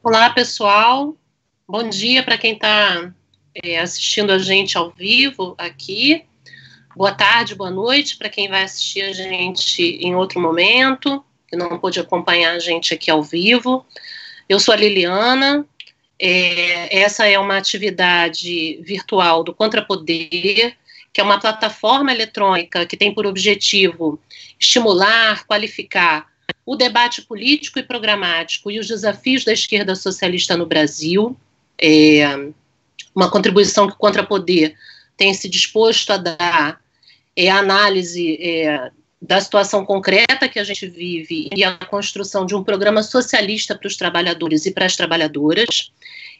Olá, pessoal. Bom dia para quem está assistindo a gente ao vivo aqui. Boa tarde, boa noite para quem vai assistir a gente em outro momento, que não pôde acompanhar a gente aqui ao vivo. Eu sou a Liliana. Essa é uma atividade virtual do Contrapoder, que é uma plataforma eletrônica que tem por objetivo estimular, qualificar o debate político e programático e os desafios da esquerda socialista no Brasil. Uma contribuição que o Contrapoder tem se disposto a dar a análise da situação concreta que a gente vive e a construção de um programa socialista para os trabalhadores e para as trabalhadoras.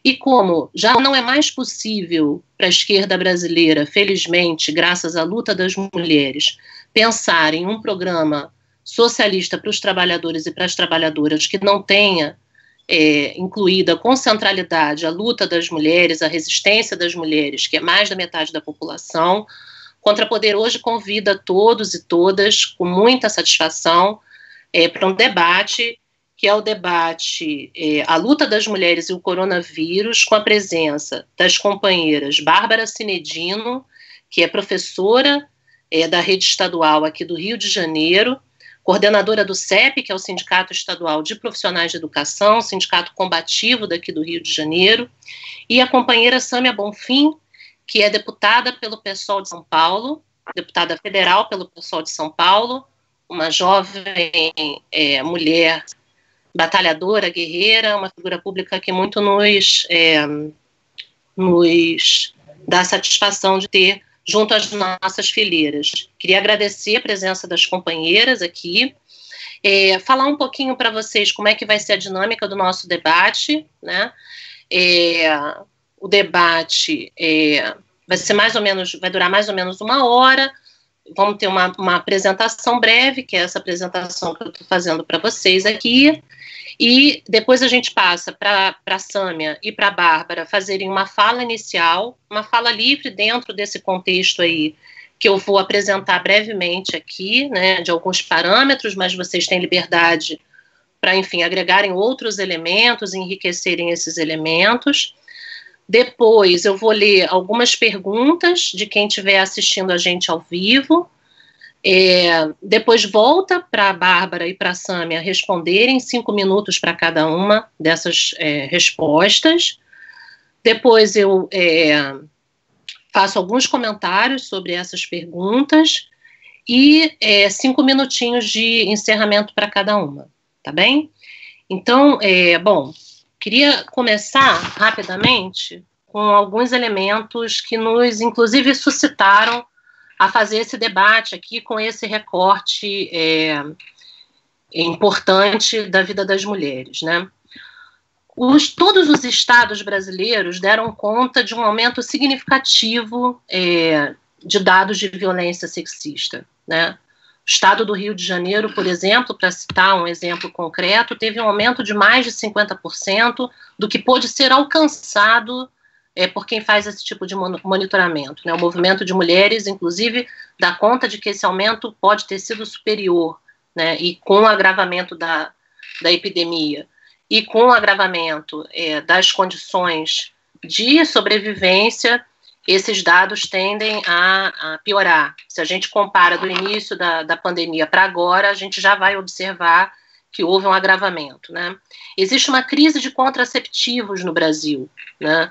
E como já não é mais possível para a esquerda brasileira, felizmente, graças à luta das mulheres, pensar em um programa socialista para os trabalhadores e para as trabalhadoras que não tenha incluída com centralidade a luta das mulheres, a resistência das mulheres, que é mais da metade da população, Contrapoder hoje convida todos e todas, com muita satisfação, para um debate, que é o debate A Luta das Mulheres e o Coronavírus, com a presença das companheiras Bárbara Cinedino, que é professora da rede estadual aqui do Rio de Janeiro, coordenadora do CEP, que é o Sindicato Estadual de Profissionais de Educação, sindicato combativo daqui do Rio de Janeiro, e a companheira Sâmia Bonfim, que é deputada pelo PSOL de São Paulo, deputada federal pelo PSOL de São Paulo, uma jovem mulher batalhadora, guerreira, uma figura pública que muito nos dá satisfação de ter junto às nossas fileiras. Queria agradecer a presença das companheiras aqui, falar um pouquinho para vocês como é que vai ser a dinâmica do nosso debate, né? O debate vai durar mais ou menos 1 hora. Vamos ter uma apresentação breve, que é essa apresentação que eu estou fazendo para vocês aqui, e depois a gente passa para a Sâmia e para a Bárbara fazerem uma fala inicial, uma fala livre dentro desse contexto aí, que eu vou apresentar brevemente aqui, né, de alguns parâmetros, mas vocês têm liberdade para, enfim, agregarem outros elementos, enriquecerem esses elementos. Depois eu vou ler algumas perguntas de quem estiver assistindo a gente ao vivo. Depois volta para a Bárbara e para a Sâmia responderem, 5 minutos para cada uma dessas respostas. Depois eu faço alguns comentários sobre essas perguntas e 5 minutinhos de encerramento para cada uma, tá bem? Então, queria começar rapidamente com alguns elementos que nos, inclusive, suscitaram a fazer esse debate aqui com esse recorte importante da vida das mulheres, né? Todos os estados brasileiros deram conta de um aumento significativo de dados de violência sexista, né? O estado do Rio de Janeiro, por exemplo, para citar um exemplo concreto, teve um aumento de mais de 50% do que pôde ser alcançado por quem faz esse tipo de monitoramento, né? O movimento de mulheres, inclusive, dá conta de que esse aumento pode ter sido superior, né? E com o agravamento da epidemia e com o agravamento das condições de sobrevivência, esses dados tendem a piorar. Se a gente compara do início da pandemia para agora, a gente já vai observar que houve um agravamento, né? Existe uma crise de contraceptivos no Brasil, né?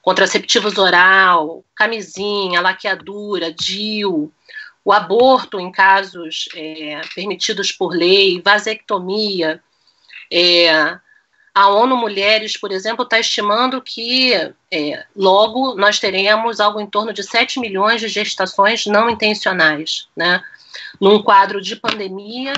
Contraceptivos oral, camisinha, laqueadura, DIU, o aborto em casos permitidos por lei, vasectomia. A ONU Mulheres, por exemplo, está estimando que logo nós teremos algo em torno de 7 milhões de gestações não intencionais, né? Num quadro de pandemia,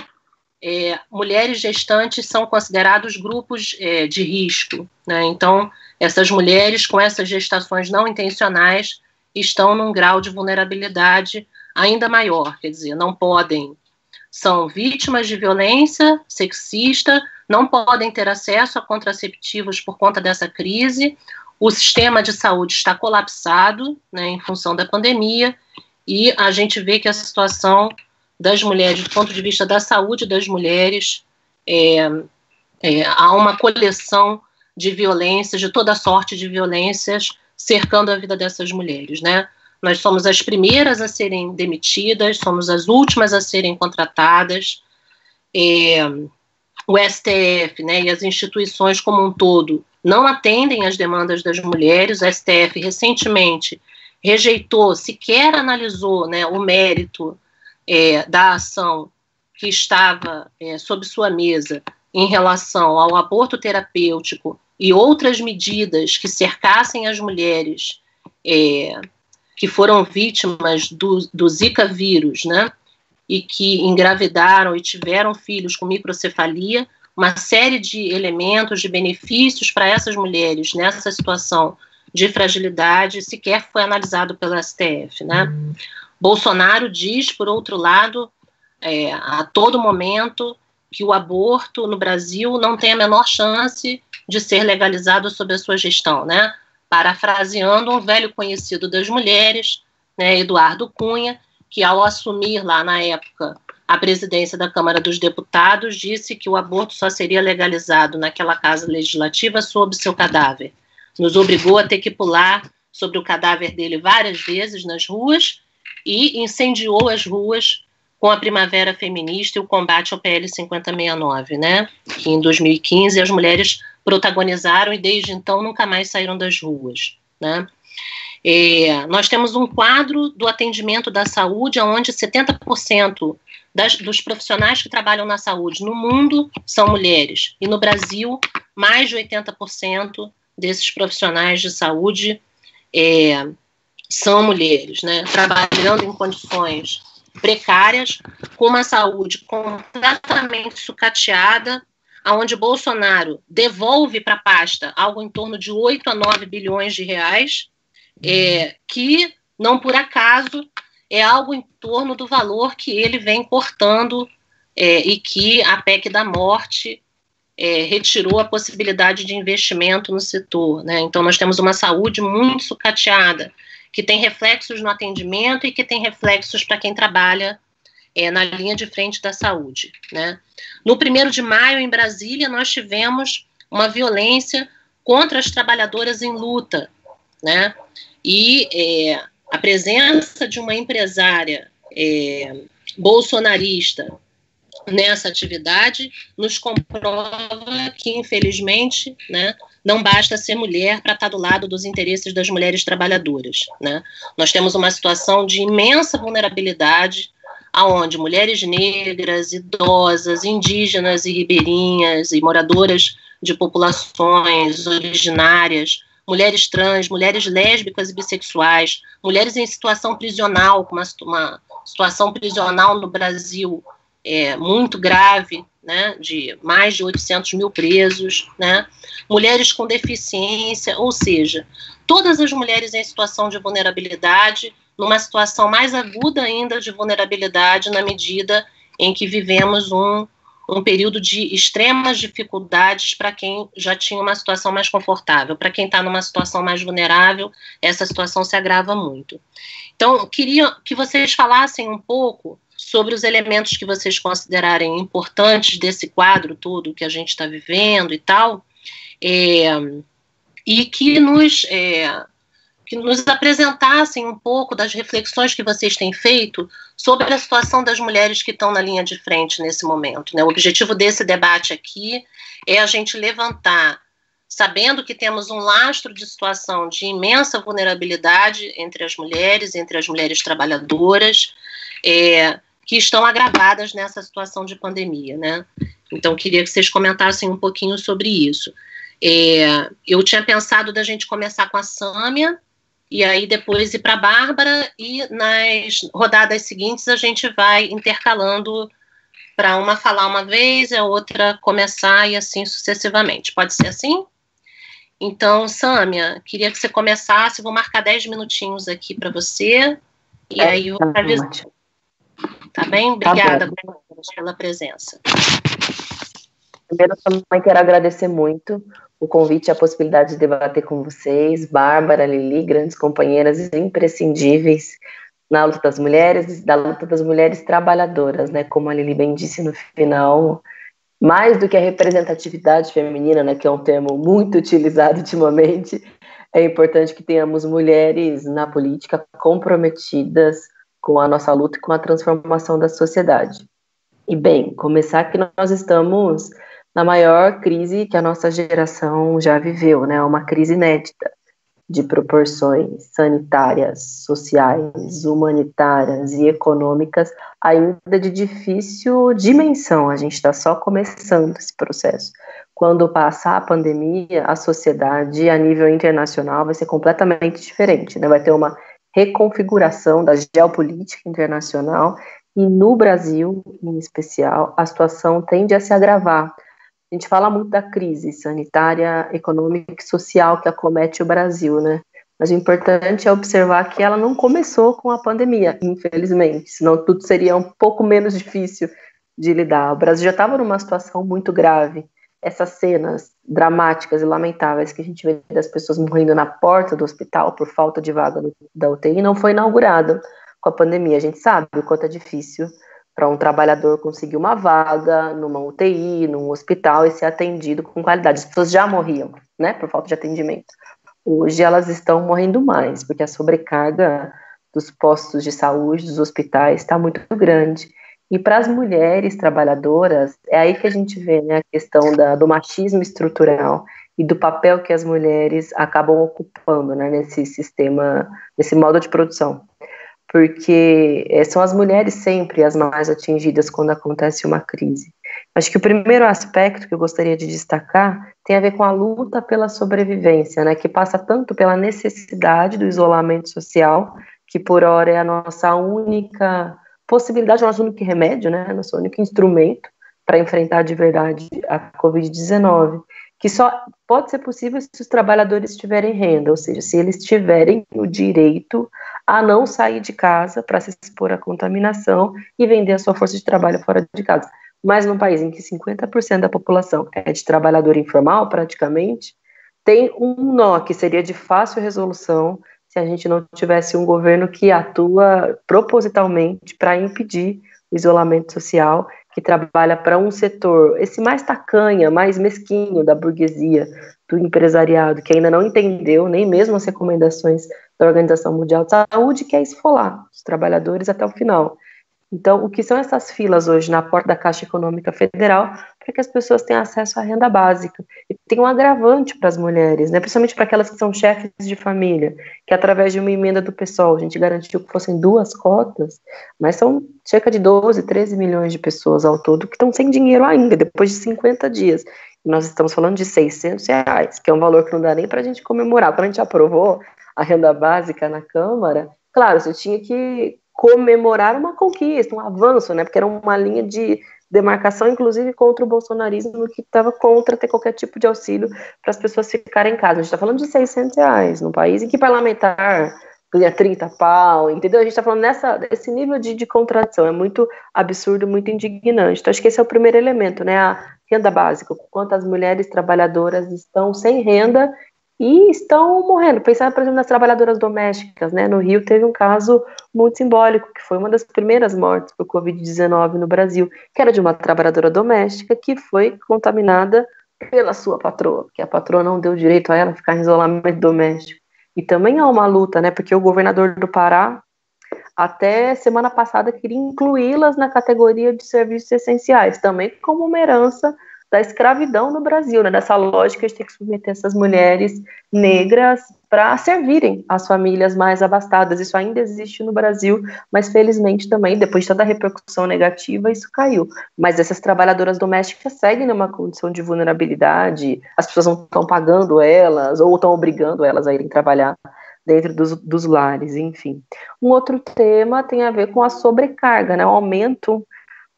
mulheres gestantes são considerados grupos de risco, né? Então, essas mulheres com essas gestações não intencionais estão num grau de vulnerabilidade ainda maior, quer dizer, são vítimas de violência sexista, não podem ter acesso a contraceptivos por conta dessa crise, o sistema de saúde está colapsado, né, em função da pandemia, e a gente vê que a situação das mulheres, do ponto de vista da saúde das mulheres, há uma coleção de violências, de toda sorte de violências cercando a vida dessas mulheres, né? Nós somos as primeiras a serem demitidas, somos as últimas a serem contratadas. O STF, né, e as instituições como um todo não atendem às demandas das mulheres. O STF recentemente rejeitou, sequer analisou, né, o mérito da ação que estava sob sua mesa em relação ao aborto terapêutico e outras medidas que cercassem as mulheres que foram vítimas do Zika vírus, né, e que engravidaram e tiveram filhos com microcefalia, uma série de elementos, de benefícios para essas mulheres nessa situação de fragilidade, sequer foi analisado pelo STF, né? Bolsonaro diz, por outro lado, a todo momento, que o aborto no Brasil não tem a menor chance de ser legalizado sob a sua gestão, né? Parafraseando um velho conhecido das mulheres, né, Eduardo Cunha, que ao assumir lá na época a presidência da Câmara dos Deputados, disse que o aborto só seria legalizado naquela casa legislativa sob seu cadáver. Nos obrigou a ter que pular sobre o cadáver dele várias vezes nas ruas e incendiou as ruas com a Primavera Feminista e o combate ao PL 5069, né? Que em 2015 as mulheres protagonizaram e desde então nunca mais saíram das ruas, né? Nós temos um quadro do atendimento da saúde onde 70% dos profissionais que trabalham na saúde no mundo são mulheres, e no Brasil mais de 80% desses profissionais de saúde são mulheres, né, trabalhando em condições precárias, com uma saúde completamente sucateada, onde Bolsonaro devolve para a pasta algo em torno de 8 a 9 bilhões de reais, que, não por acaso, é algo em torno do valor que ele vem cortando e que a PEC da morte retirou a possibilidade de investimento no setor, né? Então, nós temos uma saúde muito sucateada, que tem reflexos no atendimento e que tem reflexos para quem trabalha na linha de frente da saúde, né? No 1º de maio, em Brasília, nós tivemos uma violência contra as trabalhadoras em luta, né? E a presença de uma empresária bolsonarista nessa atividade nos comprova que, infelizmente, né, não basta ser mulher para estar do lado dos interesses das mulheres trabalhadoras, né? Nós temos uma situação de imensa vulnerabilidade, aonde mulheres negras, idosas, indígenas e ribeirinhas e moradoras de populações originárias, mulheres trans, mulheres lésbicas e bissexuais, mulheres em situação prisional, com uma situação prisional no Brasil muito grave, né, de mais de 800 mil presos, né, mulheres com deficiência, ou seja, todas as mulheres em situação de vulnerabilidade, numa situação mais aguda ainda de vulnerabilidade, na medida em que vivemos um período de extremas dificuldades para quem já tinha uma situação mais confortável. Para quem está numa situação mais vulnerável, essa situação se agrava muito. Então, queria que vocês falassem um pouco sobre os elementos que vocês considerarem importantes desse quadro todo que a gente está vivendo e tal, e que nos apresentassem um pouco das reflexões que vocês têm feito sobre a situação das mulheres que estão na linha de frente nesse momento, né? O objetivo desse debate aqui é a gente levantar, sabendo que temos um lastro de situação de imensa vulnerabilidade entre as mulheres trabalhadoras, que estão agravadas nessa situação de pandemia, né? Então, queria que vocês comentassem um pouquinho sobre isso. Eu tinha pensado da gente começar com a Sâmia, e aí depois ir para a Bárbara, e nas rodadas seguintes a gente vai intercalando para uma falar uma vez, a outra começar, e assim sucessivamente. Pode ser assim? Então, Sâmia, queria que você começasse, vou marcar 10 minutinhos aqui para você, e aí eu vou avisar. Tá bem? Obrigada pela presença. Primeiro, também quero agradecer muito o convite e a possibilidade de debater com vocês, Bárbara, Lili, grandes companheiras imprescindíveis na luta das mulheres trabalhadoras, né? Como a Lili bem disse no final, Mais do que a representatividade feminina, né, que é um termo muito utilizado ultimamente, é importante que tenhamos mulheres na política comprometidas com a nossa luta e com a transformação da sociedade. E bem, começar que nós estamos na maior crise que a nossa geração já viveu, né? Uma crise inédita de proporções sanitárias, sociais, humanitárias e econômicas, ainda de difícil dimensão. A gente está só começando esse processo. Quando passar a pandemia, a sociedade a nível internacional vai ser completamente diferente, né? Vai ter uma reconfiguração da geopolítica internacional e no Brasil, em especial, a situação tende a se agravar. A gente fala muito da crise sanitária, econômica e social que acomete o Brasil, né? Mas o importante é observar que ela não começou com a pandemia, infelizmente, senão tudo seria um pouco menos difícil de lidar. O Brasil já estava numa situação muito grave. Essas cenas dramáticas e lamentáveis que a gente vê das pessoas morrendo na porta do hospital por falta de vaga da UTI não foi inaugurada com a pandemia. A gente sabe o quanto é difícil para um trabalhador conseguir uma vaga numa UTI, num hospital e ser atendido com qualidade. As pessoas já morriam, né, por falta de atendimento. Hoje elas estão morrendo mais, porque a sobrecarga dos postos de saúde, dos hospitais, está muito grande. E para as mulheres trabalhadoras, é aí que a gente vê, né, a questão do machismo estrutural e do papel que as mulheres acabam ocupando, né, nesse sistema, nesse modo de produção. Porque são as mulheres sempre as mais atingidas quando acontece uma crise. Acho que o primeiro aspecto que eu gostaria de destacar tem a ver com a luta pela sobrevivência, né, que passa tanto pela necessidade do isolamento social, que por hora é a nossa única possibilidade, o nosso único remédio, né, nosso único instrumento para enfrentar de verdade a Covid-19, que só pode ser possível se os trabalhadores tiverem renda, ou seja, se eles tiverem o direito a não sair de casa para se expor à contaminação e vender a sua força de trabalho fora de casa. Mas num país em que 50% da população é de trabalhador informal, praticamente, tem um nó que seria de fácil resolução se a gente não tivesse um governo que atua propositalmente para impedir o isolamento social, que trabalha para um setor, esse mais tacanha, mais mesquinho da burguesia, do empresariado, que ainda não entendeu nem mesmo as recomendações da Organização Mundial de Saúde, que é esfolar os trabalhadores até o final. Então, o que são essas filas hoje na porta da Caixa Econômica Federal para que as pessoas tenham acesso à renda básica? E tem um agravante para as mulheres, né? Principalmente para aquelas que são chefes de família, que através de uma emenda do PSOL, a gente garantiu que fossem 2 cotas, mas são cerca de 12, 13 milhões de pessoas ao todo que estão sem dinheiro ainda, depois de 50 dias. E nós estamos falando de R$ 600, que é um valor que não dá nem para a gente comemorar. Quando a gente aprovou a renda básica na Câmara, claro, você tinha que comemorar uma conquista, um avanço, né? Porque era uma linha de demarcação, inclusive contra o bolsonarismo, que estava contra ter qualquer tipo de auxílio para as pessoas ficarem em casa. A gente está falando de R$ 600, num país em que parlamentar ganha 30 pau, entendeu? A gente está falando desse nível de contradição, é muito absurdo, muito indignante. Então, acho que esse é o primeiro elemento, né? A renda básica, quantas mulheres trabalhadoras estão sem renda e estão morrendo. Pensar, por exemplo, nas trabalhadoras domésticas, né? No Rio teve um caso muito simbólico, que foi uma das primeiras mortes por Covid-19 no Brasil, que era de uma trabalhadora doméstica que foi contaminada pela sua patroa, porque a patroa não deu direito a ela ficar em isolamento doméstico. E também há uma luta, né? Porque o governador do Pará, até semana passada, queria incluí-las na categoria de serviços essenciais, também como uma herança da escravidão no Brasil, né? Dessa lógica de ter que submeter essas mulheres negras para servirem as famílias mais abastadas. Isso ainda existe no Brasil, mas felizmente também, depois de toda a repercussão negativa, isso caiu. Mas essas trabalhadoras domésticas seguem numa condição de vulnerabilidade, as pessoas não estão pagando elas, ou estão obrigando elas a irem trabalhar dentro dos lares, enfim. Um outro tema tem a ver com a sobrecarga, né? O aumento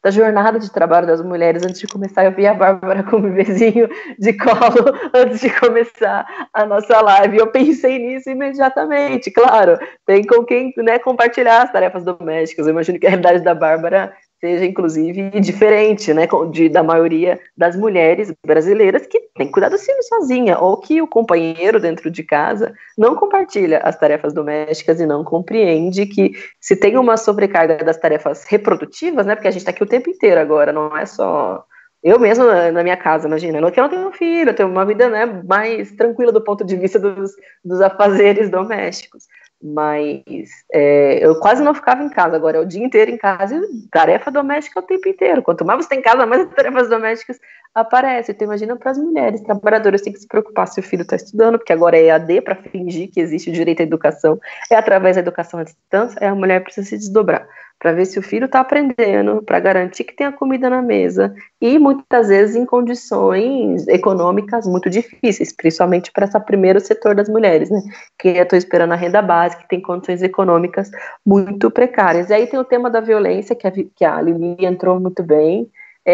da jornada de trabalho das mulheres. Antes de começar, eu vi a Bárbara com o bebezinho de colo antes de começar a nossa live. Eu pensei nisso imediatamente. Claro, tem com quem, né, compartilhar as tarefas domésticas. Eu imagino que a realidade da Bárbara seja, inclusive, diferente, né, da maioria das mulheres brasileiras que tem que cuidar dos filhos sozinha, ou que o companheiro dentro de casa não compartilha as tarefas domésticas e não compreende que se tem uma sobrecarga das tarefas reprodutivas, né, porque a gente está aqui o tempo inteiro agora, não é só Eu mesmo, na minha casa, imagina, que eu não tenho filho, eu tenho uma vida, né, mais tranquila do ponto de vista dos afazeres domésticos. Mas eu quase não ficava em casa, agora é o dia inteiro em casa e tarefa doméstica o tempo inteiro. Quanto mais você tem em casa, mais tarefas domésticas aparecem. Então imagina para as mulheres trabalhadoras, tem que se preocupar se o filho está estudando, porque agora é EAD para fingir que existe o direito à educação, é através da educação à distância, a mulher precisa se desdobrar para ver se o filho está aprendendo, para garantir que tem a comida na mesa, e muitas vezes em condições econômicas muito difíceis, principalmente para esse primeiro setor das mulheres, né? Que eu estou esperando a renda básica, que tem condições econômicas muito precárias. E aí tem o tema da violência, que a Lili entrou muito bem.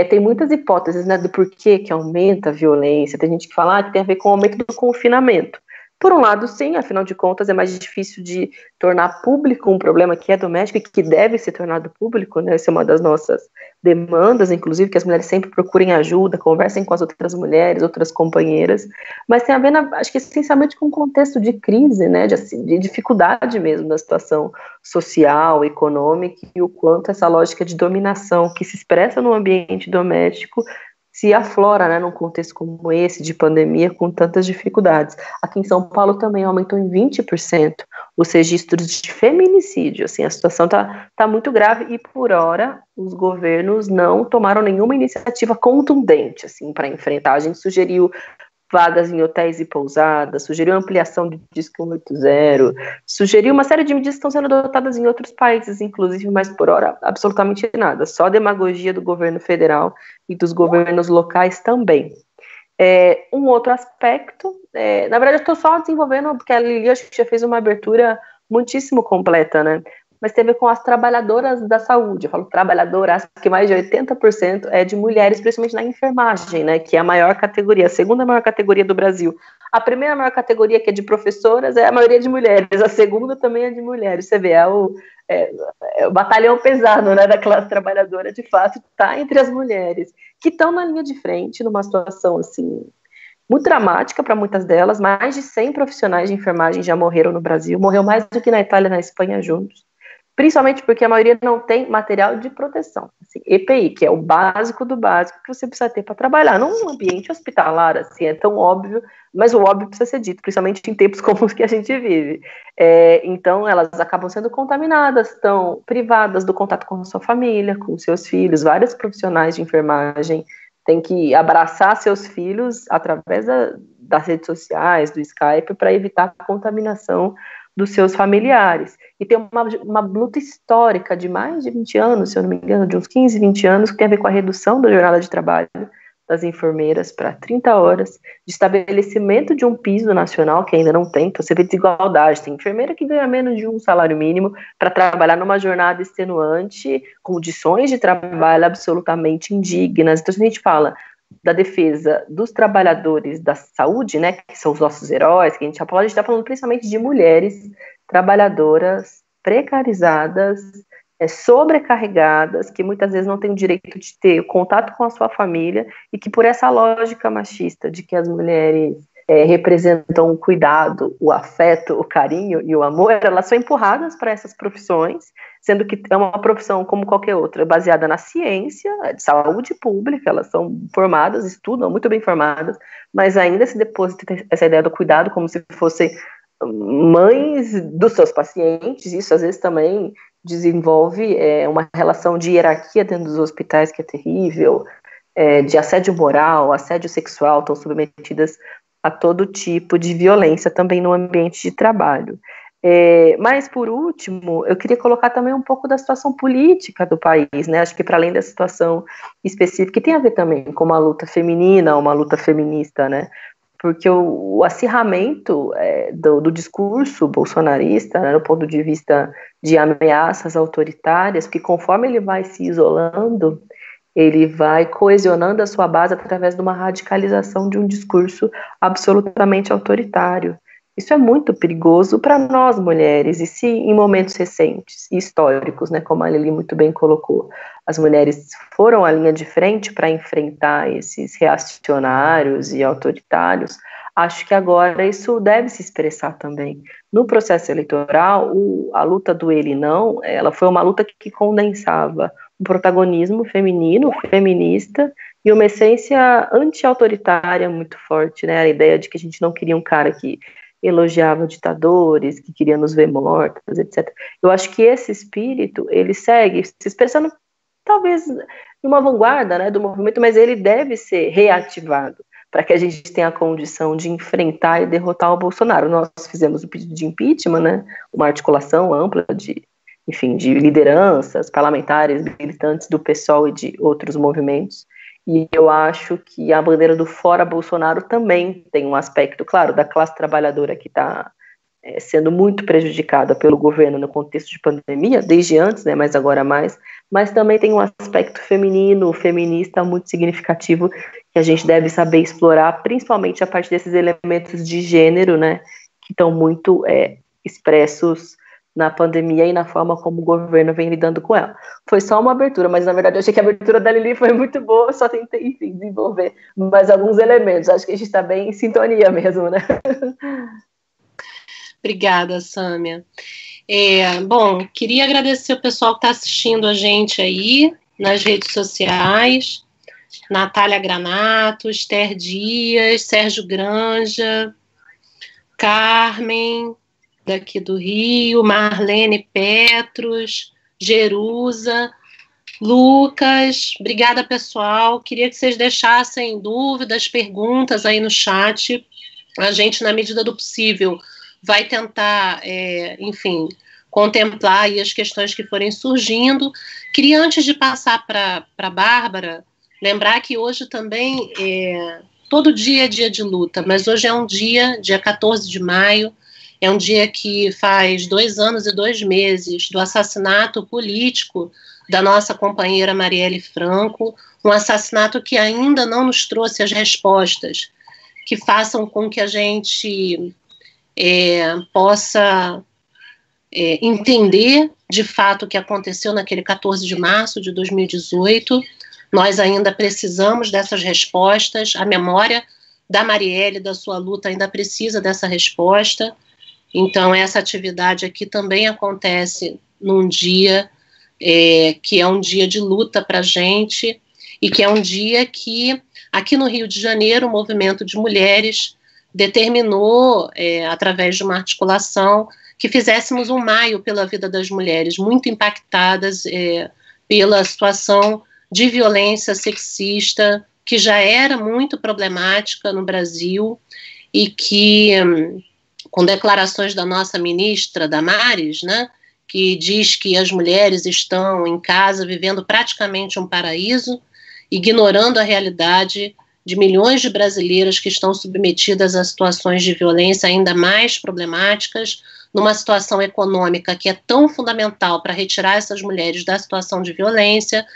Tem muitas hipóteses, né, do porquê que aumenta a violência. Tem gente que fala que tem a ver com o aumento do confinamento. Por um lado, sim, afinal de contas, é mais difícil de tornar público um problema que é doméstico e que deve ser tornado público, né? Essa é uma das nossas demandas, inclusive, que as mulheres sempre procurem ajuda, conversem com as outras mulheres, outras companheiras, mas tem a ver, acho que essencialmente com um contexto de crise, né? De dificuldade mesmo da situação social, econômica, e o quanto essa lógica de dominação que se expressa no ambiente doméstico se aflora, né, num contexto como esse, de pandemia, com tantas dificuldades. Aqui em São Paulo também aumentou em 20% os registros de feminicídio. Assim, a situação tá muito grave e, por hora, os governos não tomaram nenhuma iniciativa contundente assim, para enfrentar. A gente sugeriu vagas em hotéis e pousadas, sugeriu ampliação do Disque 180, sugeriu uma série de medidas que estão sendo adotadas em outros países, inclusive, mas por hora absolutamente nada, só demagogia do governo federal e dos governos locais também. Um outro aspecto, na verdade eu estou só desenvolvendo, porque a Lili acho que já fez uma abertura muitíssimo completa, né? Mas tem a ver com as trabalhadoras da saúde. Eu falo trabalhadoras, porque mais de 80% é de mulheres, principalmente na enfermagem, né, que é a maior categoria, a segunda maior categoria do Brasil. A primeira maior categoria, que é de professoras, é a maioria de mulheres, a segunda também é de mulheres. Você vê, é o batalhão pesado, né, da classe trabalhadora, de fato, está entre as mulheres, que estão na linha de frente, numa situação, assim, muito dramática para muitas delas. Mais de 100 profissionais de enfermagem já morreram no Brasil, morreu mais do que na Itália e na Espanha juntos. Principalmente porque a maioria não tem material de proteção, assim, EPI, que é o básico do básico que você precisa ter para trabalhar num ambiente hospitalar, assim, é tão óbvio, mas o óbvio precisa ser dito, principalmente em tempos como os que a gente vive. Então, elas acabam sendo contaminadas, estão privadas do contato com a sua família, com seus filhos. Vários profissionais de enfermagem têm que abraçar seus filhos através das redes sociais, do Skype, para evitar a contaminação dos seus familiares. E tem uma luta histórica de mais de 20 anos, se eu não me engano, de uns 15, 20 anos, que tem a ver com a redução da jornada de trabalho das enfermeiras para 30 horas, de estabelecimento de um piso nacional, que ainda não tem. Então você vê desigualdade, tem enfermeira que ganha menos de um salário mínimo para trabalhar numa jornada extenuante, condições de trabalho absolutamente indignas. Então a gente fala da defesa dos trabalhadores da saúde, né, que são os nossos heróis, que a gente já falou, a gente está falando principalmente de mulheres trabalhadoras precarizadas, sobrecarregadas, que muitas vezes não têm o direito de ter contato com a sua família, e que por essa lógica machista de que as mulheres representam o cuidado, o afeto, o carinho e o amor, elas são empurradas para essas profissões, sendo que é uma profissão como qualquer outra, baseada na ciência, de saúde pública. Elas são formadas, estudam, muito bem formadas, mas ainda se deposita essa ideia do cuidado como se fossem mães dos seus pacientes. Isso às vezes também desenvolve uma relação de hierarquia dentro dos hospitais que é terrível, de assédio moral, assédio sexual, estão submetidas a todo tipo de violência também no ambiente de trabalho. Mas, por último, eu queria colocar também um pouco da situação política do país, né? Acho que para além da situação específica, que tem a ver também com uma luta feminina, uma luta feminista, né? Porque o acirramento do discurso bolsonarista, né, do ponto de vista de ameaças autoritárias, que conforme ele vai se isolando, ele vai coesionando a sua base através de uma radicalização de um discurso absolutamente autoritário. Isso é muito perigoso para nós, mulheres, e se em momentos recentes e históricos, né, como a Lili muito bem colocou, as mulheres foram à linha de frente para enfrentar esses reacionários e autoritários, acho que agora isso deve se expressar também. No processo eleitoral, a luta do ele não, ela foi uma luta que condensava um protagonismo feminino, feminista, e uma essência anti-autoritária muito forte, né? A ideia de que a gente não queria um cara que elogiava ditadores, que queria nos ver mortos, etc. Eu acho que esse espírito, ele segue se expressando, talvez, numa vanguarda, né, do movimento, mas ele deve ser reativado para que a gente tenha a condição de enfrentar e derrotar o Bolsonaro. Nós fizemos o pedido de impeachment, né, uma articulação ampla de, enfim, de lideranças parlamentares, militantes do PSOL e de outros movimentos, e eu acho que a bandeira do fora Bolsonaro também tem um aspecto, claro, da classe trabalhadora que está sendo muito prejudicada pelo governo no contexto de pandemia, desde antes, né, mas agora mais, mas também tem um aspecto feminino, feminista muito significativo que a gente deve saber explorar, principalmente a partir desses elementos de gênero, né, que estão muito expressos na pandemia e na forma como o governo vem lidando com ela. Foi só uma abertura, mas na verdade eu achei que a abertura da Lili foi muito boa, só tentei, enfim, desenvolver mais alguns elementos. Acho que a gente está bem em sintonia mesmo, né? Obrigada, Sâmia. Bom, queria agradecer o pessoal que está assistindo a gente aí nas redes sociais, Natália Granato, Esther Dias, Sérgio Granja, Carmen, daqui do Rio, Marlene Petros, Jerusa, Lucas. Obrigada, pessoal. Queria que vocês deixassem dúvidas, perguntas aí no chat. A gente, na medida do possível, vai tentar, enfim, contemplar aí as questões que forem surgindo. Queria, antes de passar para a Bárbara, lembrar que hoje também, todo dia é dia de luta, mas hoje é um dia 14 de maio, é um dia que faz 2 anos e 2 meses do assassinato político da nossa companheira Marielle Franco, um assassinato que ainda não nos trouxe as respostas que façam com que a gente possa entender de fato o que aconteceu naquele 14 de março de 2018. Nós ainda precisamos dessas respostas, a memória da Marielle, da sua luta, ainda precisa dessa resposta. Então, essa atividade aqui também acontece num dia que é um dia de luta para a gente, e que é um dia que, aqui no Rio de Janeiro, o movimento de mulheres determinou, através de uma articulação, que fizéssemos um maio pela vida das mulheres, muito impactadas pela situação de violência sexista, que já era muito problemática no Brasil, e que, com declarações da nossa ministra Damares, né, que diz que as mulheres estão em casa vivendo praticamente um paraíso, ignorando a realidade de milhões de brasileiras que estão submetidas a situações de violência ainda mais problemáticas, numa situação econômica que é tão fundamental para retirar essas mulheres da situação de violência,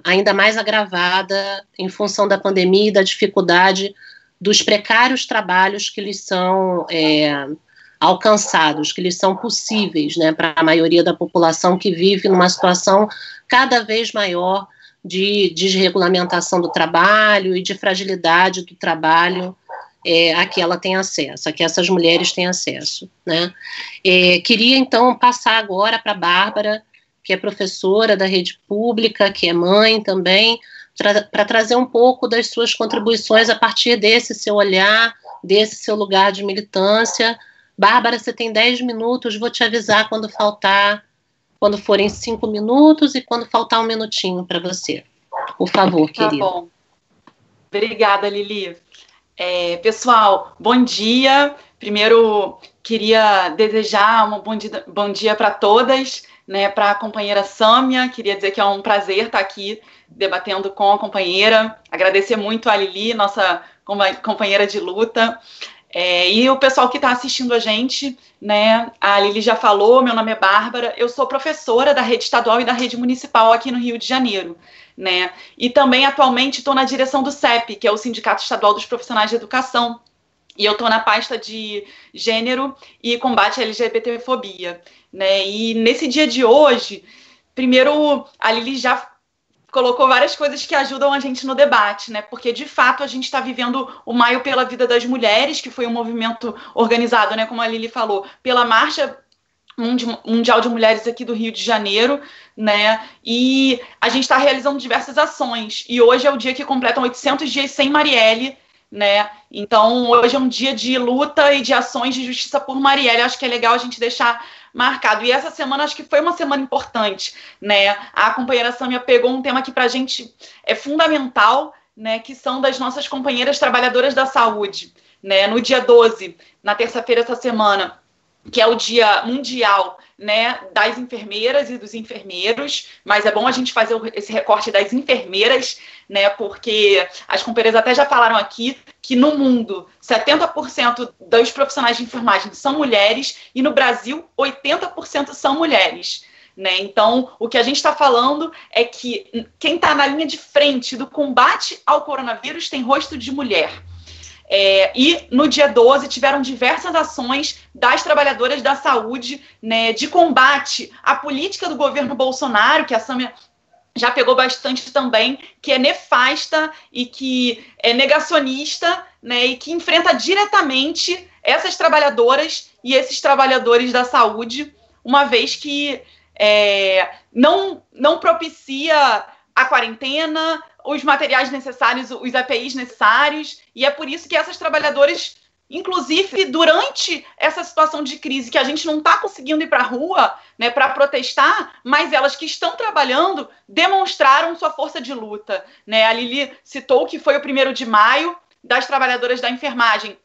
ainda mais agravada em função da pandemia e da dificuldade dos precários trabalhos que lhes são alcançados, que lhes são possíveis, né, para a maioria da população que vive numa situação cada vez maior de desregulamentação do trabalho e de fragilidade do trabalho a que ela tem acesso, a que essas mulheres têm acesso, né. Queria, então, passar agora para a Bárbara, que é professora da rede pública, que é mãe também, para trazer um pouco das suas contribuições a partir desse seu olhar, desse seu lugar de militância. Bárbara, você tem 10 minutos, vou te avisar quando forem 5 minutos e quando faltar 1 minutinho para você. Por favor, querida. Tá bom. Obrigada, Lili. Pessoal, bom dia. Primeiro, queria desejar um bom dia para todas, né, para a companheira Sâmia. Queria dizer que é um prazer estar aqui debatendo com a companheira. Agradecer muito a Lili, nossa companheira de luta. E o pessoal que está assistindo a gente, né, a Lili já falou, meu nome é Bárbara, eu sou professora da rede estadual e da rede municipal aqui no Rio de Janeiro, né, e também atualmente estou na direção do CEP, que é o Sindicato Estadual dos Profissionais de Educação, e eu estou na pasta de gênero e combate à LGBTfobia, né, e nesse dia de hoje, primeiro a Lili já colocou várias coisas que ajudam a gente no debate, né? Porque, de fato, a gente está vivendo o Maio pela Vida das Mulheres, que foi um movimento organizado, né, como a Lili falou, pela Marcha Mundial de Mulheres aqui do Rio de Janeiro, né? E a gente está realizando diversas ações. E hoje é o dia que completam 800 dias sem Marielle, né? Então, hoje é um dia de luta e de ações de justiça por Marielle. Acho que é legal a gente deixar marcado. E essa semana, acho que foi uma semana importante, né? A companheira Sâmia pegou um tema que para a gente é fundamental, né? Que são das nossas companheiras trabalhadoras da saúde, né? No dia 12, na terça-feira essa semana, que é o Dia Mundial, né, das enfermeiras e dos enfermeiros, mas é bom a gente fazer esse recorte das enfermeiras, né, porque as companheiras até já falaram aqui que no mundo 70% dos profissionais de enfermagem são mulheres e no Brasil 80% são mulheres. Né? Então, o que a gente está falando é que quem está na linha de frente do combate ao coronavírus tem rosto de mulher. E no dia 12 tiveram diversas ações das trabalhadoras da saúde, né, de combate à política do governo Bolsonaro, que a Sâmia já pegou bastante também, que é nefasta e que é negacionista, né, e que enfrenta diretamente essas trabalhadoras e esses trabalhadores da saúde, uma vez que não propicia a quarentena, os materiais necessários, os EPIs necessários, e é por isso que essas trabalhadoras, inclusive durante essa situação de crise, que a gente não está conseguindo ir para a rua, né, para protestar, mas elas que estão trabalhando demonstraram sua força de luta. Né? A Lili citou que foi o 1º de maio das trabalhadoras da enfermagem,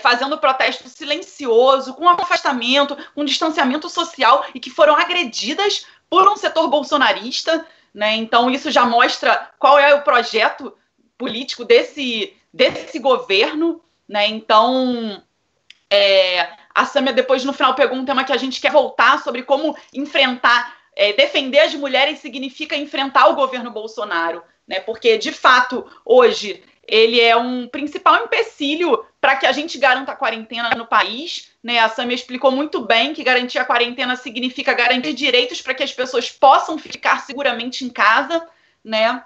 fazendo protesto silencioso, com afastamento, com distanciamento social, e que foram agredidas por um setor bolsonarista. Né? Então, isso já mostra qual é o projeto político desse governo. Né? Então, a Sâmia depois, no final, pegou um tema que a gente quer voltar sobre como enfrentar, defender as mulheres significa enfrentar o governo Bolsonaro. Né? Porque, de fato, hoje, ele é um principal empecilho para que a gente garanta a quarentena no país. Né? A Sâmia explicou muito bem que garantir a quarentena significa garantir direitos para que as pessoas possam ficar seguramente em casa. Né?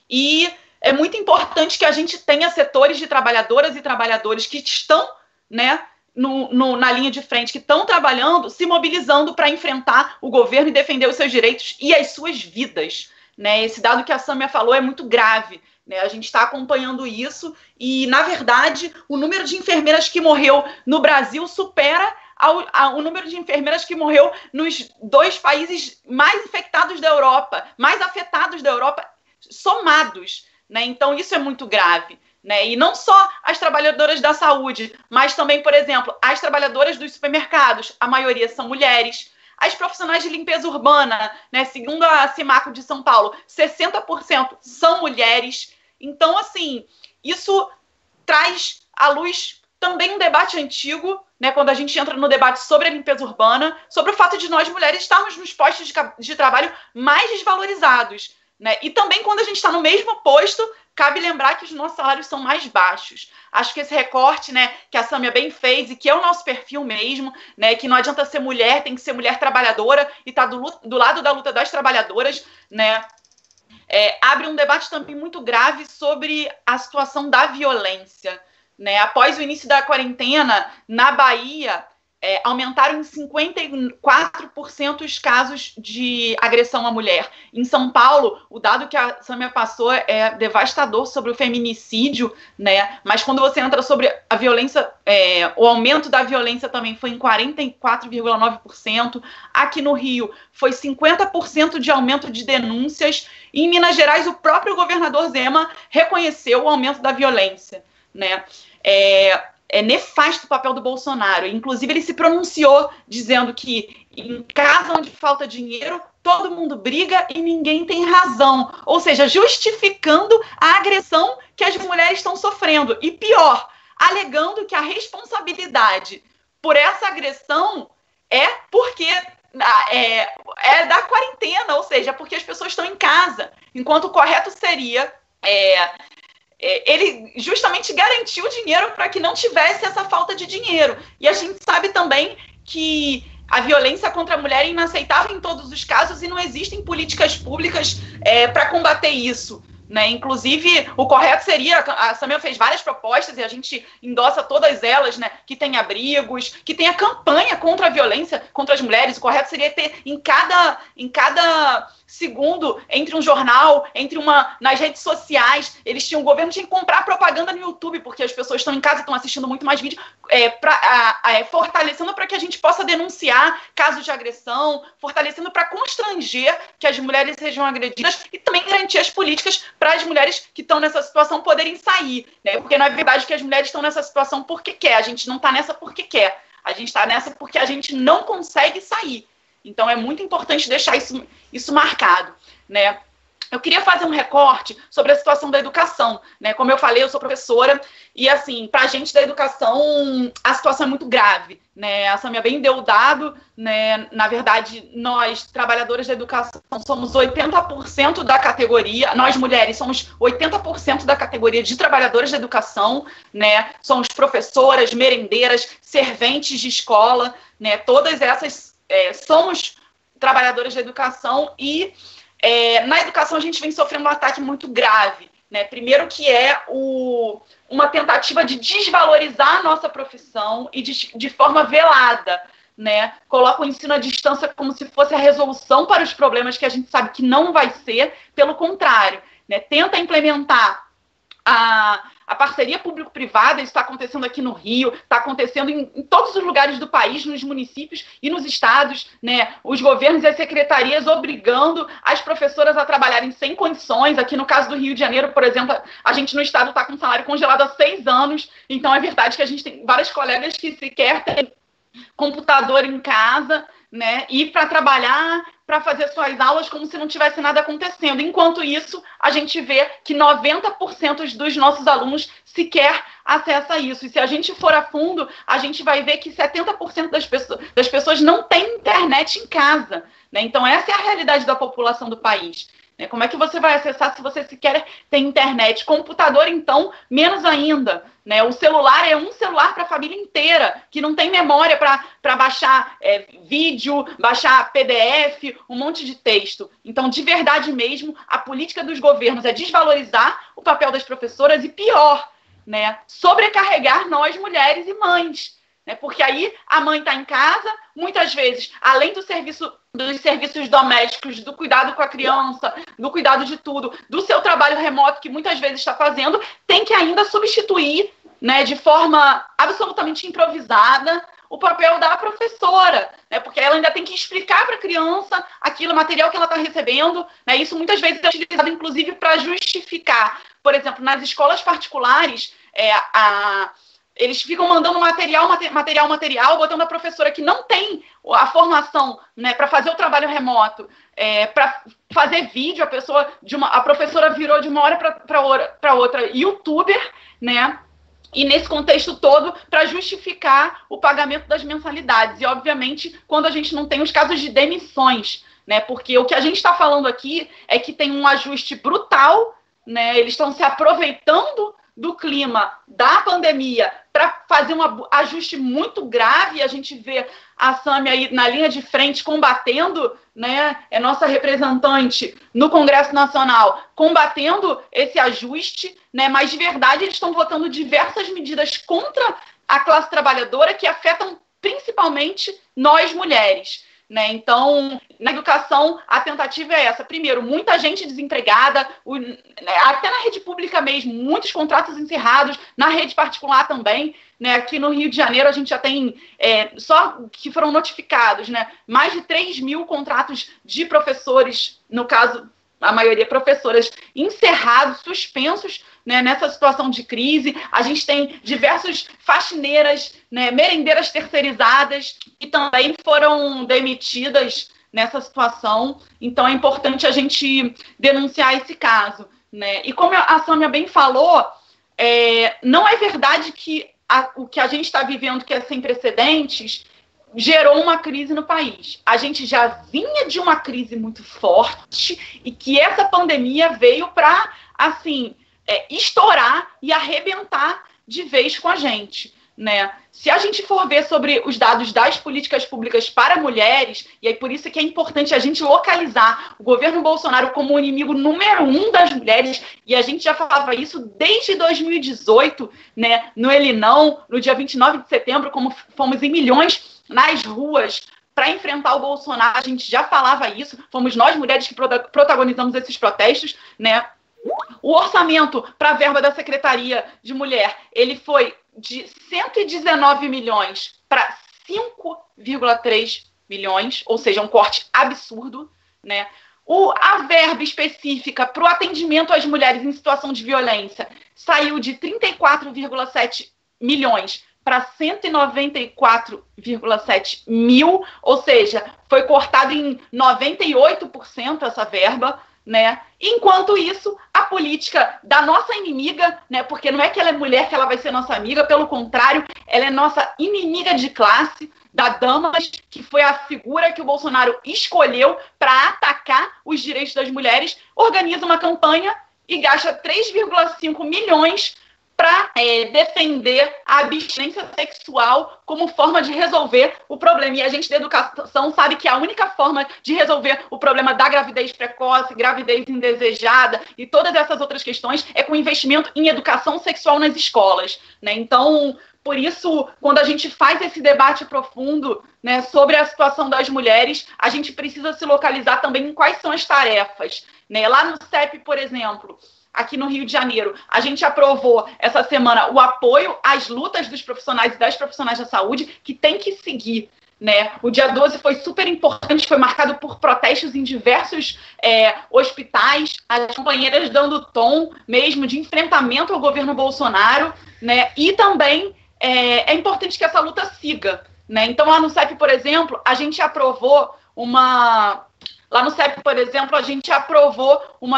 E é muito importante que a gente tenha setores de trabalhadoras e trabalhadores que estão, né, na linha de frente, que estão trabalhando, se mobilizando para enfrentar o governo e defender os seus direitos e as suas vidas. Né? Esse dado que a Sâmia falou é muito grave. Né? A gente está acompanhando isso e, na verdade, o número de enfermeiras que morreu no Brasil supera o número de enfermeiras que morreu nos 2 países mais infectados da Europa, mais afetados da Europa, somados. Né? Então, isso é muito grave. Né? E não só as trabalhadoras da saúde, mas também, por exemplo, as trabalhadoras dos supermercados, a maioria são mulheres. As profissionais de limpeza urbana, né, segundo a Simaco de São Paulo, 60% são mulheres. Então, assim, isso traz à luz também um debate antigo, né, quando a gente entra no debate sobre a limpeza urbana, sobre o fato de nós, mulheres, estarmos nos postos de trabalho mais desvalorizados. Né? E também quando a gente está no mesmo posto, cabe lembrar que os nossos salários são mais baixos. Acho que esse recorte, né, que a Sâmia bem fez e que é o nosso perfil mesmo, né, que não adianta ser mulher, tem que ser mulher trabalhadora e estar do lado da luta das trabalhadoras, né, abre um debate também muito grave sobre a situação da violência. Né? Após o início da quarentena, na Bahia, aumentaram em 54% os casos de agressão à mulher. Em São Paulo, o dado que a Sâmia passou é devastador sobre o feminicídio, né? Mas quando você entra sobre a violência, o aumento da violência também foi em 44,9%. Aqui no Rio, foi 50% de aumento de denúncias. E em Minas Gerais, o próprio governador Zema reconheceu o aumento da violência, né? É nefasto o papel do Bolsonaro. Inclusive, ele se pronunciou dizendo que em casa onde falta dinheiro, todo mundo briga e ninguém tem razão. Ou seja, justificando a agressão que as mulheres estão sofrendo. E pior, alegando que a responsabilidade por essa agressão é porque é da quarentena, ou seja, porque as pessoas estão em casa. Enquanto o correto seria... ele justamente garantiu dinheiro para que não tivesse essa falta de dinheiro. E a gente sabe também que a violência contra a mulher é inaceitável em todos os casos e não existem políticas públicas para combater isso. né? Inclusive, o correto seria, a Samia fez várias propostas e a gente endossa todas elas, né? Que tenha abrigos, que tenha campanha contra a violência contra as mulheres. O correto seria ter em cada segundo, entre um jornal, nas redes sociais, o governo tinha que comprar propaganda no YouTube, porque as pessoas estão em casa, estão assistindo muito mais vídeo, fortalecendo para que a gente possa denunciar casos de agressão, fortalecendo para constranger que as mulheres sejam agredidas e também garantir as políticas para as mulheres que estão nessa situação poderem sair, né? Porque não é verdade que as mulheres estão nessa situação porque quer, a gente não está nessa porque quer, a gente está nessa porque a gente não consegue sair. Então, é muito importante deixar isso marcado, né? Eu queria fazer um recorte sobre a situação da educação, né? Como eu falei, eu sou professora e, assim, para a gente da educação, a situação é muito grave, né? A Samia bem deu o dado, né? Na verdade, nós, trabalhadoras da educação, somos 80% da categoria, nós mulheres somos 80% da categoria de trabalhadoras da educação, né? Somos professoras, merendeiras, serventes de escola, né? Todas essas somos trabalhadoras da educação e na educação a gente vem sofrendo um ataque muito grave, né? Primeiro que é uma tentativa de desvalorizar a nossa profissão e de forma velada, né? Coloca o ensino à distância como se fosse a resolução para os problemas que a gente sabe que não vai ser, pelo contrário, né? Tenta implementar a parceria público-privada, isso está acontecendo aqui no Rio, está acontecendo em todos os lugares do país, nos municípios e nos estados, né? Os governos e as secretarias obrigando as professoras a trabalharem sem condições. Aqui no caso do Rio de Janeiro, por exemplo, a gente no estado está com salário congelado há 6 anos, então é verdade que a gente tem várias colegas que sequer têm computador em casa, né? E para trabalhar, para fazer suas aulas como se não tivesse nada acontecendo. Enquanto isso, a gente vê que 90% dos nossos alunos sequer acessa isso. E se a gente for a fundo, a gente vai ver que 70% das pessoas não têm internet em casa, né? Então, essa é a realidade da população do país. Como é que você vai acessar se você sequer tem internet? Computador, então, menos ainda, né? O celular é um celular para a família inteira, que não tem memória para baixar vídeo, baixar PDF, um monte de texto. Então, de verdade mesmo, a política dos governos é desvalorizar o papel das professoras e, pior, né, sobrecarregar nós, mulheres e mães. Porque aí a mãe está em casa, muitas vezes, além dos serviços domésticos, do cuidado com a criança, do cuidado de tudo, do seu trabalho remoto, que muitas vezes está fazendo, tem que ainda substituir, né, de forma absolutamente improvisada, o papel da professora, né, porque ela ainda tem que explicar para a criança aquilo, material que ela está recebendo, né, isso muitas vezes é utilizado, inclusive, para justificar. Por exemplo, nas escolas particulares, eles ficam mandando material, botando a professora que não tem a formação, né, para fazer o trabalho remoto, para fazer vídeo. A professora virou de uma hora para outra youtuber, né? E nesse contexto todo, para justificar o pagamento das mensalidades. E, obviamente, quando a gente não tem os casos de demissões, né? Porque o que a gente está falando aqui é que tem um ajuste brutal, né? Eles estão se aproveitando do clima da pandemia para fazer um ajuste muito grave. A gente vê a Samia aí na linha de frente combatendo, né, é nossa representante no Congresso Nacional, combatendo esse ajuste, né, mas de verdade eles estão votando diversas medidas contra a classe trabalhadora que afetam principalmente nós mulheres. Né? Então, na educação, a tentativa é essa. Primeiro, muita gente desempregada, até na rede pública mesmo, muitos contratos encerrados, na rede particular também. Né? Aqui no Rio de Janeiro, a gente já tem, só que foram notificados, né, mais de 3 mil contratos de professores, no caso, a maioria professoras, encerrados, suspensos, né, nessa situação de crise. A gente tem diversos faxineiras, né, merendeiras terceirizadas que também foram demitidas nessa situação. Então, é importante a gente denunciar esse caso. Né? E como a Samia bem falou, não é verdade que o que a gente está vivendo, que é sem precedentes, gerou uma crise no país. A gente já vinha de uma crise muito forte e que essa pandemia veio para, assim, estourar e arrebentar de vez com a gente. né? Se a gente for ver sobre os dados das políticas públicas para mulheres, e aí por isso que é importante a gente localizar o governo Bolsonaro como o inimigo número 1 das mulheres, e a gente já falava isso desde 2018, né? No Ele Não, no dia 29 de setembro, como fomos em milhões nas ruas para enfrentar o Bolsonaro, a gente já falava isso, fomos nós mulheres que protagonizamos esses protestos, né? O orçamento para a verba da Secretaria de Mulher, ele foi de 119 milhões para 5,3 milhões, ou seja, um corte absurdo, né? A verba específica para o atendimento às mulheres em situação de violência saiu de 34,7 milhões para 194,7 mil, ou seja, foi cortado em 98% essa verba, né? Enquanto isso, a política da nossa inimiga, né? Porque não é que ela é mulher que ela vai ser nossa amiga, pelo contrário, ela é nossa inimiga de classe, da Damas, que foi a figura que o Bolsonaro escolheu para atacar os direitos das mulheres, organiza uma campanha e gasta 3,5 milhões para defender a abstinência sexual como forma de resolver o problema. E a gente da educação sabe que a única forma de resolver o problema da gravidez precoce, gravidez indesejada e todas essas outras questões é com investimento em educação sexual nas escolas, né? Então, por isso, quando a gente faz esse debate profundo, né, sobre a situação das mulheres, a gente precisa se localizar também em quais são as tarefas, né? Lá no CEP, por exemplo, aqui no Rio de Janeiro, a gente aprovou essa semana o apoio às lutas dos profissionais e das profissionais da saúde, que tem que seguir, né? O dia 12 foi super importante, foi marcado por protestos em diversos hospitais, as companheiras dando tom mesmo de enfrentamento ao governo Bolsonaro, né? E também é importante que essa luta siga, né? Então, lá no CEP, por exemplo, a gente aprovou uma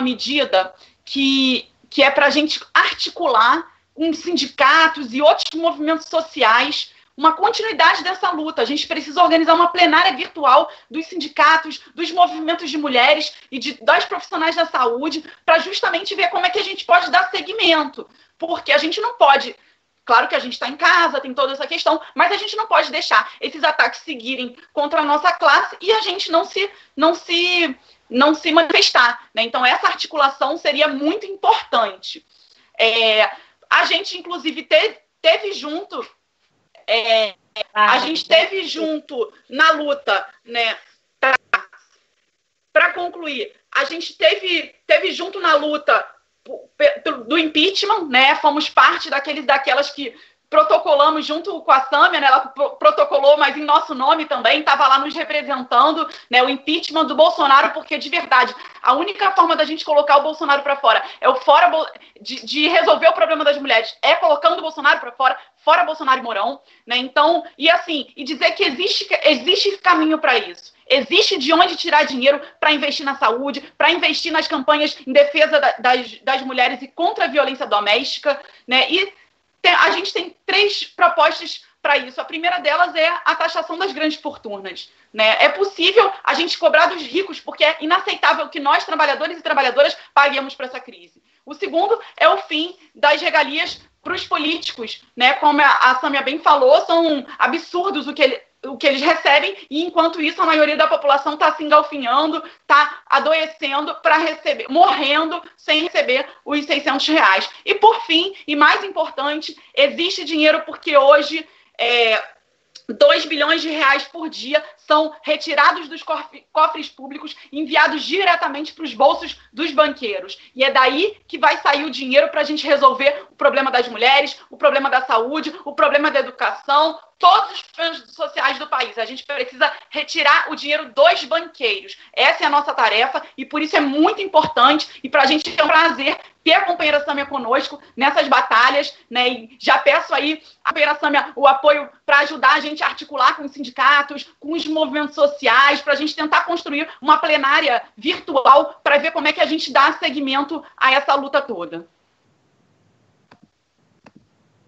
medida que é para a gente articular com sindicatos e outros movimentos sociais uma continuidade dessa luta. A gente precisa organizar uma plenária virtual dos sindicatos, dos movimentos de mulheres e das profissionais da saúde para justamente ver como é que a gente pode dar seguimento. Porque a gente não pode... Claro que a gente está em casa, tem toda essa questão, mas a gente não pode deixar esses ataques seguirem contra a nossa classe e a gente não se manifestar, né? Então, essa articulação seria muito importante. A gente, inclusive, teve junto na luta, né? Para concluir, a gente teve junto na luta do impeachment, né? Fomos parte daquelas que protocolamos junto com a Sâmia, né? Ela protocolou, mas em nosso nome também, estava lá nos representando, né? O impeachment do Bolsonaro, porque de verdade, a única forma da gente colocar o Bolsonaro para fora é de resolver o problema das mulheres, é colocando o Bolsonaro para fora Bolsonaro e Mourão, né? Então, e dizer que existe caminho para isso. Existe de onde tirar dinheiro para investir na saúde, para investir nas campanhas em defesa das mulheres e contra a violência doméstica, né? E a gente tem 3 propostas para isso. A primeira delas é a taxação das grandes fortunas, né? É possível a gente cobrar dos ricos, porque é inaceitável que nós, trabalhadores e trabalhadoras, paguemos para essa crise. O segundo é o fim das regalias para os políticos, né? Como a Sâmia bem falou, são absurdos o que eles recebem, e enquanto isso a maioria da população está se engalfinhando, está adoecendo morrendo sem receber os R$600. E por fim, e mais importante, existe dinheiro porque hoje 2 bilhões de reais por dia são retirados dos cofres públicos, enviados diretamente para os bolsos dos banqueiros. E é daí que vai sair o dinheiro para a gente resolver o problema das mulheres, o problema da saúde, o problema da educação, todos os problemas sociais do país. A gente precisa retirar o dinheiro dos banqueiros. Essa é a nossa tarefa e por isso é muito importante, e para a gente é um prazer ter a companheira Sâmia conosco nessas batalhas, né? E já peço aí a companheira Sâmia o apoio para ajudar a gente a articular com os sindicatos, com os movimentos sociais, para a gente tentar construir uma plenária virtual para ver como é que a gente dá seguimento a essa luta toda.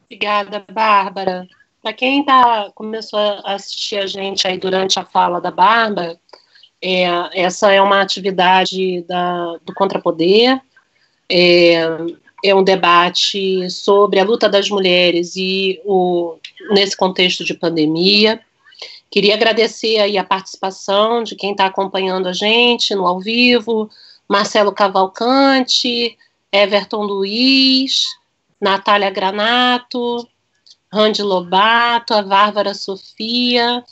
Obrigada, Bárbara. Para quem começou a assistir a gente aí durante a fala da Bárbara, essa é uma atividade do Contrapoder, é um debate sobre a luta das mulheres e nesse contexto de pandemia. Queria agradecer aí a participação de quem está acompanhando a gente no ao vivo, Marcelo Cavalcante, Everton Luiz, Natália Granato, Randy Lobato, a Bárbara Sofia,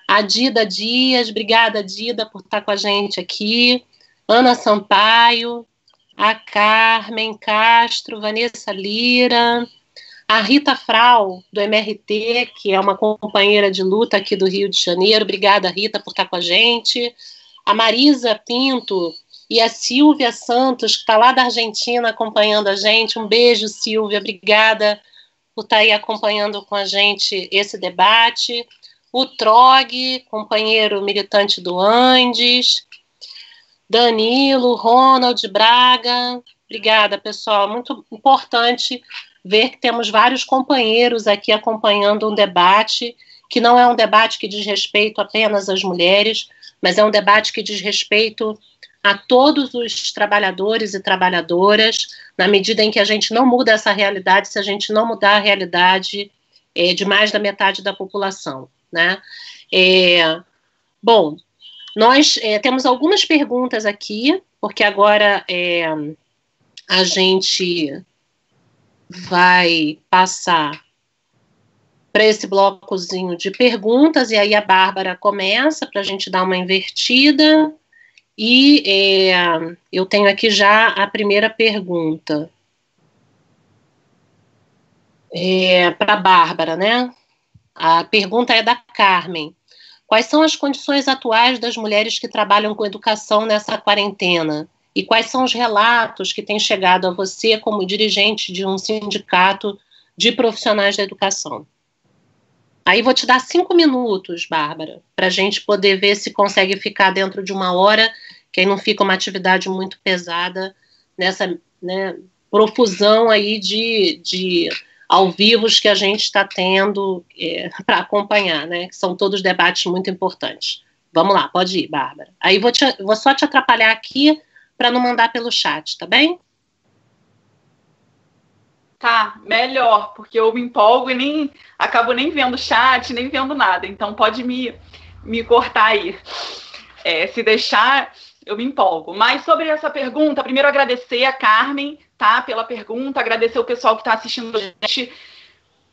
a Dida Dias, obrigada Dida por estar com a gente aqui, Ana Sampaio, a Carmen Castro, Vanessa Lira, a Rita Frau, do MRT, que é uma companheira de luta aqui do Rio de Janeiro, obrigada Rita por estar com a gente, a Marisa Pinto e a Silvia Santos, que está lá da Argentina acompanhando a gente, um beijo Silvia, obrigada por estar aí acompanhando com a gente esse debate, o Trog, companheiro militante do Andes, Danilo, Ronald Braga, obrigada pessoal, muito importante ver que temos vários companheiros aqui acompanhando um debate, que não é um debate que diz respeito apenas às mulheres, mas é um debate que diz respeito a todos os trabalhadores e trabalhadoras, na medida em que a gente não muda essa realidade, se a gente não mudar a realidade de mais da metade da população, né? Bom, nós temos algumas perguntas aqui, porque agora a gente vai passar para esse blocozinho de perguntas, e aí a Bárbara começa para a gente dar uma invertida, e eu tenho aqui já a primeira pergunta para a Bárbara, né? A pergunta é da Carmen. Quais são as condições atuais das mulheres que trabalham com educação nessa quarentena? E quais são os relatos que têm chegado a você como dirigente de um sindicato de profissionais da educação? Aí vou te dar 5 minutos, Bárbara, para a gente poder ver se consegue ficar dentro de 1 hora, que aí não fica uma atividade muito pesada nessa, né, profusão aí de ao vivos que a gente está tendo para acompanhar, né, que são todos debates muito importantes. Vamos lá, pode ir, Bárbara. Aí vou só te atrapalhar aqui para não mandar pelo chat, tá bem? Tá, melhor, porque eu me empolgo e acabo nem vendo chat, nem vendo nada. Então pode me cortar aí. Se deixar, eu me empolgo. Mas sobre essa pergunta, primeiro agradecer a Carmen, tá, pela pergunta, agradecer o pessoal que está assistindo a gente.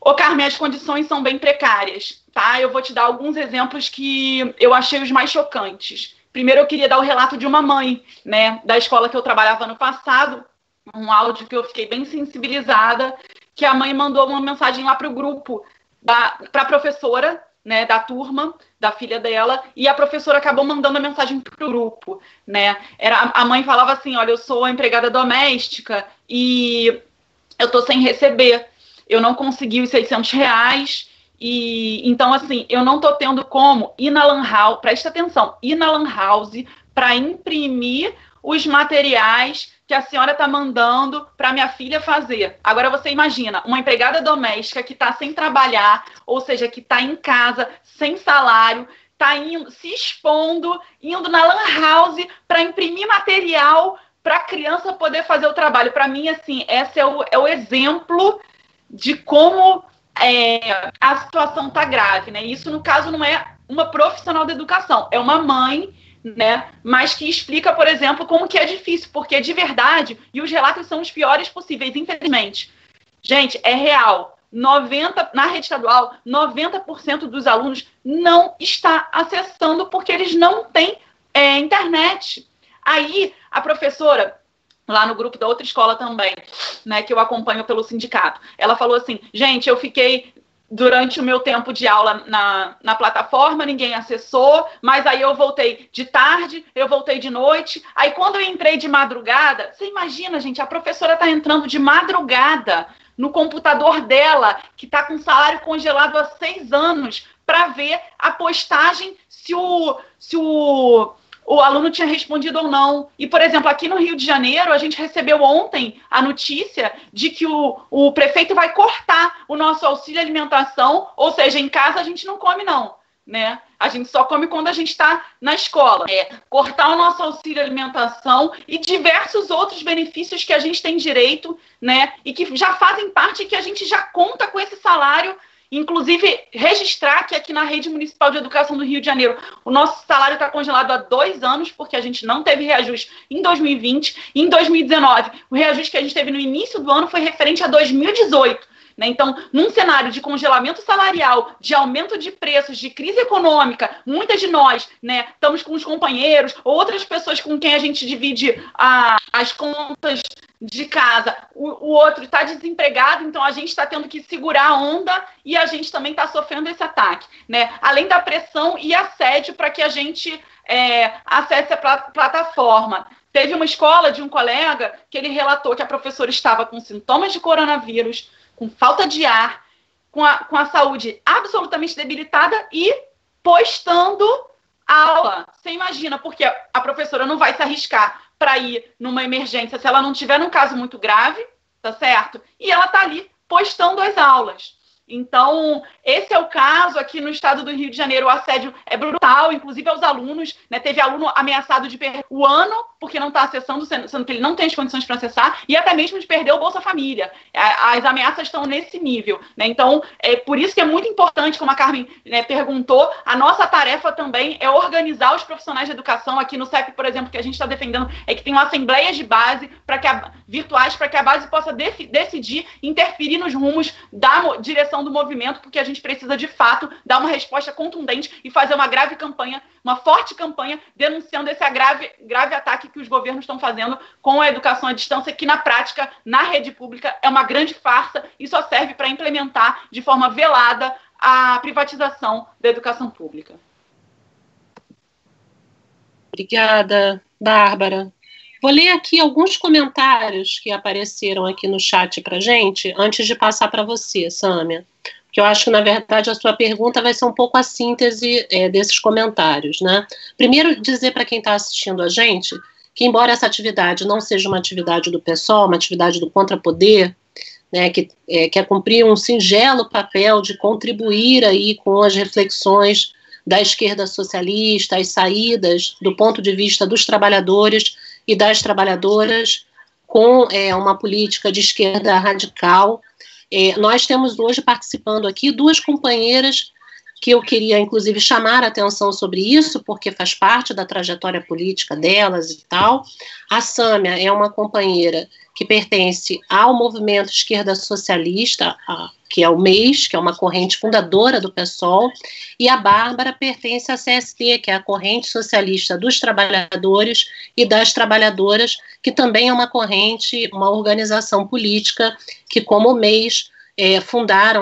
Ô, Carmen, as condições são bem precárias, tá? Eu vou te dar alguns exemplos que eu achei os mais chocantes. Primeiro, eu queria dar o relato de uma mãe, né, da escola que eu trabalhava no passado, um áudio que eu fiquei bem sensibilizada, que a mãe mandou uma mensagem lá para o grupo, para a professora, né, da turma, da filha dela, e a professora acabou mandando a mensagem para o grupo, né? A mãe falava assim, olha, eu sou empregada doméstica e eu estou sem receber, eu não consegui os R$600, e então, assim, eu não estou tendo como ir na Lan House, presta atenção, ir na Lan House para imprimir os materiais que a senhora está mandando para minha filha fazer. Agora você imagina, uma empregada doméstica que está sem trabalhar, ou seja, que está em casa, sem salário, está se expondo, indo na Lan House para imprimir material para a criança poder fazer o trabalho. Para mim, assim, esse é o exemplo de como a situação está grave, né? Isso, no caso, não é uma profissional da educação, é uma mãe, né? Mas que explica, por exemplo, como que é difícil, porque de verdade, e os relatos são os piores possíveis, infelizmente. Gente, é real. Na rede estadual, 90% dos alunos não está acessando porque eles não têm internet. Aí, a professora, lá no grupo da outra escola também, né, que eu acompanho pelo sindicato, ela falou assim, gente, eu fiquei durante o meu tempo de aula na plataforma, ninguém acessou, mas aí eu voltei de tarde, eu voltei de noite, aí quando eu entrei de madrugada, você imagina, gente, a professora está entrando de madrugada no computador dela, que está com salário congelado há 6 anos, para ver a postagem se o aluno tinha respondido ou não. E, por exemplo, aqui no Rio de Janeiro, a gente recebeu ontem a notícia de que o prefeito vai cortar o nosso auxílio alimentação, ou seja, em casa a gente não come não, né? A gente só come quando a gente está na escola. Cortar o nosso auxílio alimentação e diversos outros benefícios que a gente tem direito, né? E que já fazem parte, que a gente já conta com esse salário Inclusive, registrar que aqui na Rede Municipal de Educação do Rio de Janeiro, o nosso salário está congelado há 2 anos, porque a gente não teve reajuste em 2020. E em 2019, o reajuste que a gente teve no início do ano foi referente a 2018. Né? Então, num cenário de congelamento salarial, de aumento de preços, de crise econômica, muitas de nós, né, estamos com os companheiros, outras pessoas com quem a gente divide as contas de casa, o outro está desempregado, então a gente está tendo que segurar a onda e a gente também está sofrendo esse ataque, né? Além da pressão e assédio para que a gente acesse a plataforma. Teve uma escola de um colega que ele relatou que a professora estava com sintomas de coronavírus, com falta de ar, com a saúde absolutamente debilitada e postando aula. Você imagina, porque a professora não vai se arriscar para ir numa emergência se ela não tiver num caso muito grave, tá certo? E ela tá ali postando as aulas. Então, esse é o caso aqui no estado do Rio de Janeiro. O assédio é brutal, inclusive aos alunos, né? Teve aluno ameaçado de perder o ano porque não está acessando, sendo que ele não tem as condições para acessar, e até mesmo de perder o Bolsa Família. As ameaças estão nesse nível, né? Então, é por isso que é muito importante, como a Carmen, né, perguntou, a nossa tarefa também é organizar os profissionais de educação. Aqui no CEP, por exemplo, que a gente está defendendo é que tenham assembleias de base virtuais para que a base possa decidir, interferir nos rumos da direção do movimento, porque a gente precisa, de fato, dar uma resposta contundente e fazer uma grave campanha, uma forte campanha, denunciando esse grave ataque que os governos estão fazendo com a educação à distância, que, na prática, na rede pública, é uma grande farsa e só serve para implementar de forma velada a privatização da educação pública. Obrigada, Bárbara. Vou ler aqui alguns comentários que apareceram aqui no chat para a gente, antes de passar para você, Sâmia, porque eu acho que, na verdade, a sua pergunta vai ser um pouco a síntese desses comentários, né? Primeiro, dizer para quem está assistindo a gente que, embora essa atividade não seja uma atividade do PSOL, uma atividade do contrapoder, né, que quer cumprir um singelo papel de contribuir aí com as reflexões da esquerda socialista, as saídas do ponto de vista dos trabalhadores e das trabalhadoras com uma política de esquerda radical. Nós temos hoje participando aqui 2 companheiras que eu queria, inclusive, chamar a atenção sobre isso, porque faz parte da trajetória política delas e tal. A Sâmia é uma companheira que pertence ao movimento esquerda socialista, que é o MEIS, que é uma corrente fundadora do PSOL, e a Bárbara pertence à CST, que é a corrente socialista dos trabalhadores e das trabalhadoras, que também é uma corrente, uma organização política que, como o MEIS,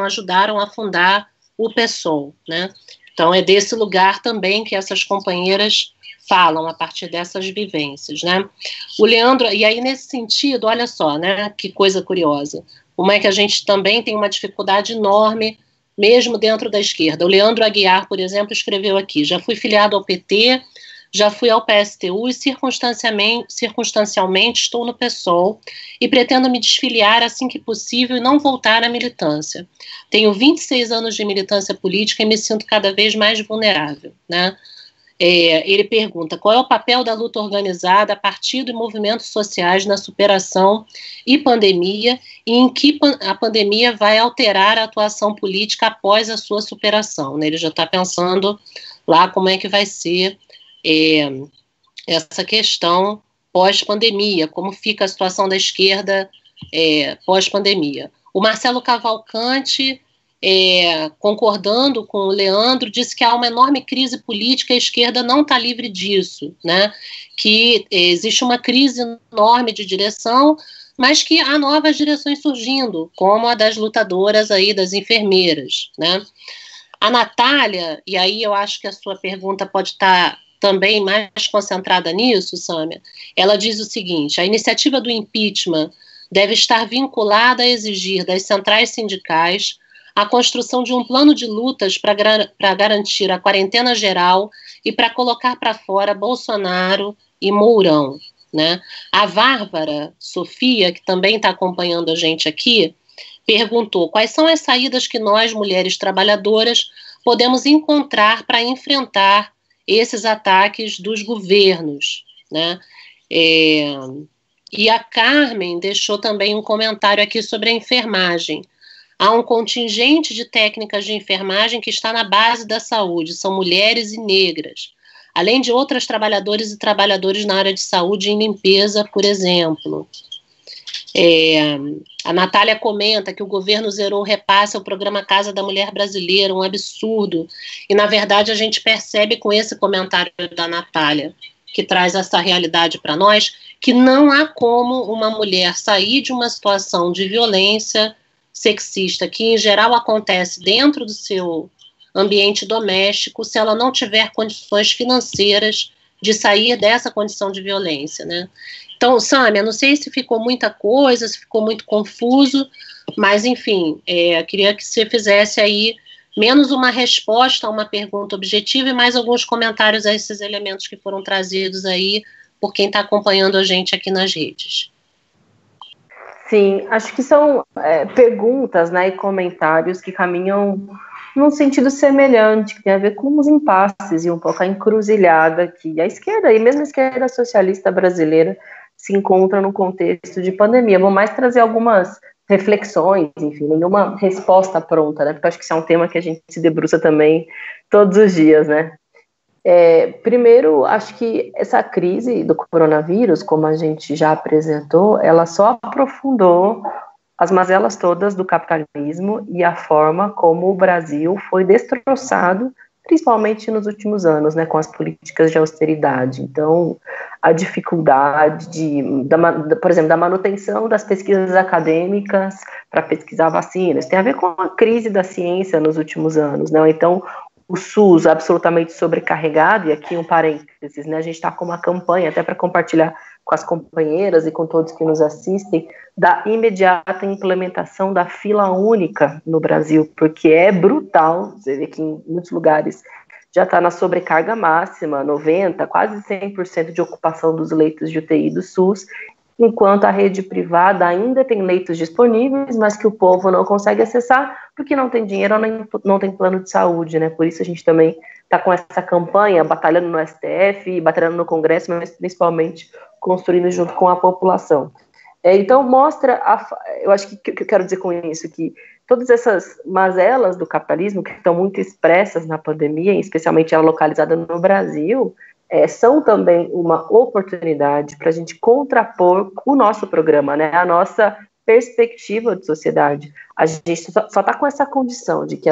ajudaram a fundar o PSOL, né? Então é desse lugar também que essas companheiras falam a partir dessas vivências, né? O Leandro, e aí nesse sentido, olha só, né, que coisa curiosa, como é que a gente também tem uma dificuldade enorme, mesmo dentro da esquerda. O Leandro Aguiar, por exemplo, escreveu aqui: já fui filiado ao PT, já fui ao PSTU e circunstancialmente estou no PSOL e pretendo me desfiliar assim que possível e não voltar à militância. Tenho 26 anos de militância política e me sinto cada vez mais vulnerável, né? Ele pergunta: qual é o papel da luta organizada, partido e movimentos sociais na superação e pandemia, e em que a pandemia vai alterar a atuação política após a sua superação, né? Ele já está pensando lá como é que vai ser essa questão pós-pandemia, como fica a situação da esquerda pós-pandemia. O Marcelo Cavalcante, concordando com o Leandro, disse que há uma enorme crise política e a esquerda não está livre disso, né? Que existe uma crise enorme de direção, mas que há novas direções surgindo, como a das lutadoras aí, das enfermeiras, né? A Natália, e aí eu acho que a sua pergunta pode estar também mais concentrada nisso, Sâmia, ela diz o seguinte: a iniciativa do impeachment deve estar vinculada a exigir das centrais sindicais a construção de um plano de lutas para garantir a quarentena geral e para colocar para fora Bolsonaro e Mourão, né? A Bárbara Sofia, que também está acompanhando a gente aqui, perguntou: quais são as saídas que nós, mulheres trabalhadoras, podemos encontrar para enfrentar esses ataques dos governos, né? E a Carmen deixou também um comentário aqui sobre a enfermagem. Há um contingente de técnicas de enfermagem que está na base da saúde, são mulheres e negras, além de outras trabalhadoras e trabalhadores na área de saúde e em limpeza, por exemplo. A Natália comenta que o governo zerou o repasse ao programa Casa da Mulher Brasileira, um absurdo. E, na verdade, a gente percebe com esse comentário da Natália, que traz essa realidade para nós, que não há como uma mulher sair de uma situação de violência sexista, que em geral acontece dentro do seu ambiente doméstico, se ela não tiver condições financeiras de sair dessa condição de violência, né? Então, Sâmia, não sei se ficou muita coisa, se ficou muito confuso, mas, enfim, queria que você fizesse aí menos uma resposta a uma pergunta objetiva e mais alguns comentários a esses elementos que foram trazidos aí por quem está acompanhando a gente aqui nas redes. Sim, acho que são perguntas, né, e comentários que caminham num sentido semelhante, que tem a ver com os impasses e um pouco a encruzilhada que a esquerda, e mesmo a esquerda socialista brasileira, se encontra no contexto de pandemia. Vou mais trazer algumas reflexões, enfim, nenhuma resposta pronta, né, porque acho que isso é um tema que a gente se debruça também todos os dias, né. Primeiro, acho que essa crise do coronavírus, como a gente já apresentou, ela só aprofundou as mazelas todas do capitalismo e a forma como o Brasil foi destroçado, principalmente nos últimos anos, né, com as políticas de austeridade. Então, a dificuldade por exemplo, da manutenção das pesquisas acadêmicas para pesquisar vacinas, tem a ver com a crise da ciência nos últimos anos, né, então o SUS absolutamente sobrecarregado, e aqui um parênteses, né, a gente está com uma campanha, até para compartilhar com as companheiras e com todos que nos assistem, da imediata implementação da fila única no Brasil, porque é brutal, você vê que em muitos lugares já está na sobrecarga máxima, 90%, quase 100% de ocupação dos leitos de UTI do SUS, enquanto a rede privada ainda tem leitos disponíveis, mas que o povo não consegue acessar porque não tem dinheiro ou não tem plano de saúde, né? Por isso a gente também está com essa campanha, batalhando no STF, batalhando no Congresso, mas principalmente construindo junto com a população. Então mostra, eu acho que eu quero dizer com isso, que todas essas mazelas do capitalismo, que estão muito expressas na pandemia, especialmente ela localizada no Brasil, são também uma oportunidade para a gente contrapor o nosso programa, né, a nossa perspectiva de sociedade. A gente só está com essa condição de que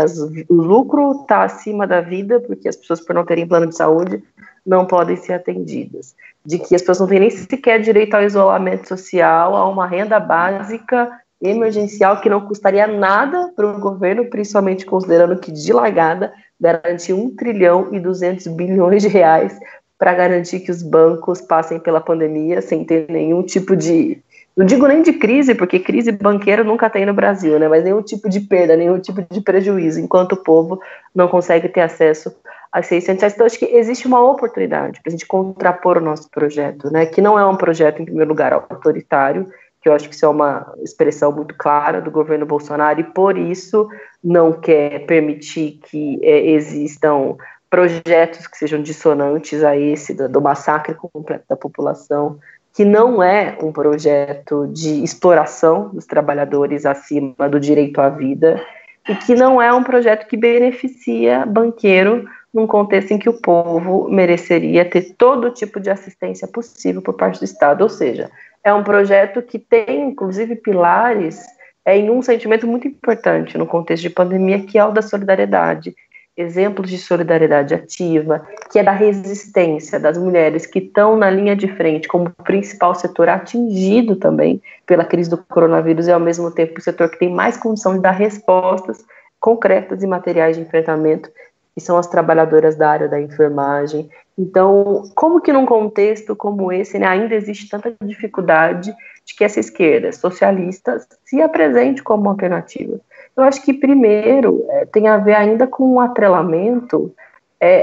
o lucro está acima da vida, porque as pessoas, por não terem plano de saúde, não podem ser atendidas. De que as pessoas não têm nem sequer direito ao isolamento social, a uma renda básica emergencial que não custaria nada para o governo, principalmente considerando que, de largada, garantir 1,2 trilhão de reais para garantir que os bancos passem pela pandemia sem ter nenhum tipo de, não digo nem de crise, porque crise banqueira nunca tem no Brasil, né, mas nenhum tipo de perda, nenhum tipo de prejuízo, enquanto o povo não consegue ter acesso a 600 reais. Então, acho que existe uma oportunidade para a gente contrapor o nosso projeto, né, que não é um projeto, em primeiro lugar, autoritário, que eu acho que isso é uma expressão muito clara do governo Bolsonaro, e por isso não quer permitir que existam projetos que sejam dissonantes a esse do massacre completo da população, que não é um projeto de exploração dos trabalhadores acima do direito à vida, e que não é um projeto que beneficia banqueiro num contexto em que o povo mereceria ter todo tipo de assistência possível por parte do Estado. Ou seja, é um projeto que tem, inclusive, pilares em um sentimento muito importante no contexto de pandemia, que é o da solidariedade. Exemplos de solidariedade ativa, que é da resistência das mulheres que estão na linha de frente como principal setor atingido também pela crise do coronavírus e, ao mesmo tempo, o setor que tem mais condição de dar respostas concretas e materiais de enfrentamento, que são as trabalhadoras da área da enfermagem. Então, como que num contexto como esse, né, ainda existe tanta dificuldade de que essa esquerda socialista se apresente como uma alternativa? Eu acho que, primeiro, tem a ver ainda com um atrelamento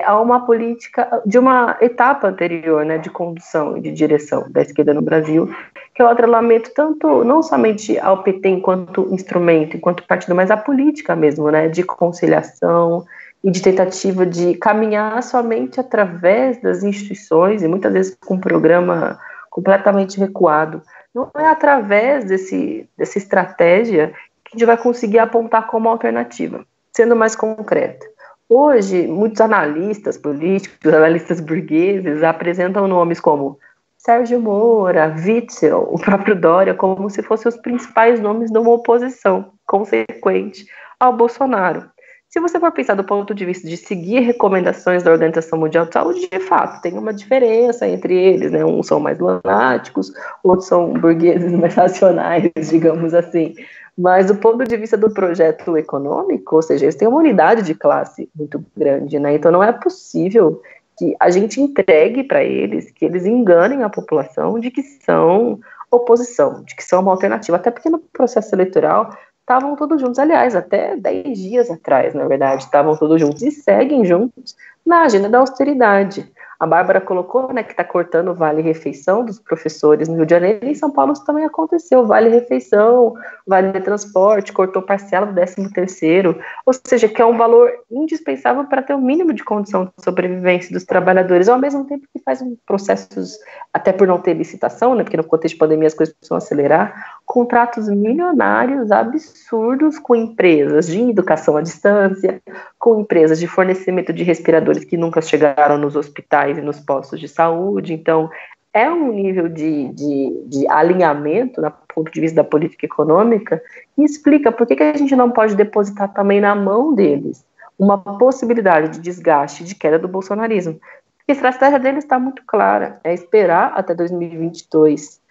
a uma política de uma etapa anterior, né, de condução e de direção da esquerda no Brasil, que é o atrelamento tanto, não somente ao PT enquanto instrumento, enquanto partido, mas à política mesmo, né, de conciliação e de tentativa de caminhar somente através das instituições, e muitas vezes com um programa completamente recuado. Não é através dessa estratégia a gente vai conseguir apontar como alternativa. Sendo mais concreta, hoje, muitos analistas políticos, analistas burgueses, apresentam nomes como Sérgio Moro, Witzel, o próprio Dória, como se fossem os principais nomes de uma oposição consequente ao Bolsonaro. Se você for pensar do ponto de vista de seguir recomendações da Organização Mundial de Saúde, de fato, tem uma diferença entre eles, né? Uns são mais lunáticos, outros são burgueses mais racionais, digamos assim. Mas do ponto de vista do projeto econômico, ou seja, eles têm uma unidade de classe muito grande, né? Então não é possível que a gente entregue para eles, que eles enganem a população de que são oposição, de que são uma alternativa, até porque no processo eleitoral estavam todos juntos, aliás, até 10 dias atrás, na verdade, estavam todos juntos e seguem juntos na agenda da austeridade. A Bárbara colocou, né, que está cortando o vale-refeição dos professores no Rio de Janeiro, e em São Paulo isso também aconteceu, vale-refeição, vale-transporte, cortou parcela do 13º, ou seja, que é um valor indispensável para ter o mínimo de condição de sobrevivência dos trabalhadores, ao mesmo tempo que faz processos, até por não ter licitação, né, porque no contexto de pandemia as coisas precisam acelerar, contratos milionários, absurdos, com empresas de educação à distância, com empresas de fornecimento de respiradores que nunca chegaram nos hospitais e nos postos de saúde. Então, é um nível de alinhamento, do ponto de vista da política econômica, que explica por que a gente não pode depositar também na mão deles uma possibilidade de desgaste, de queda do bolsonarismo. Porque a estratégia deles está muito clara, é esperar até 2022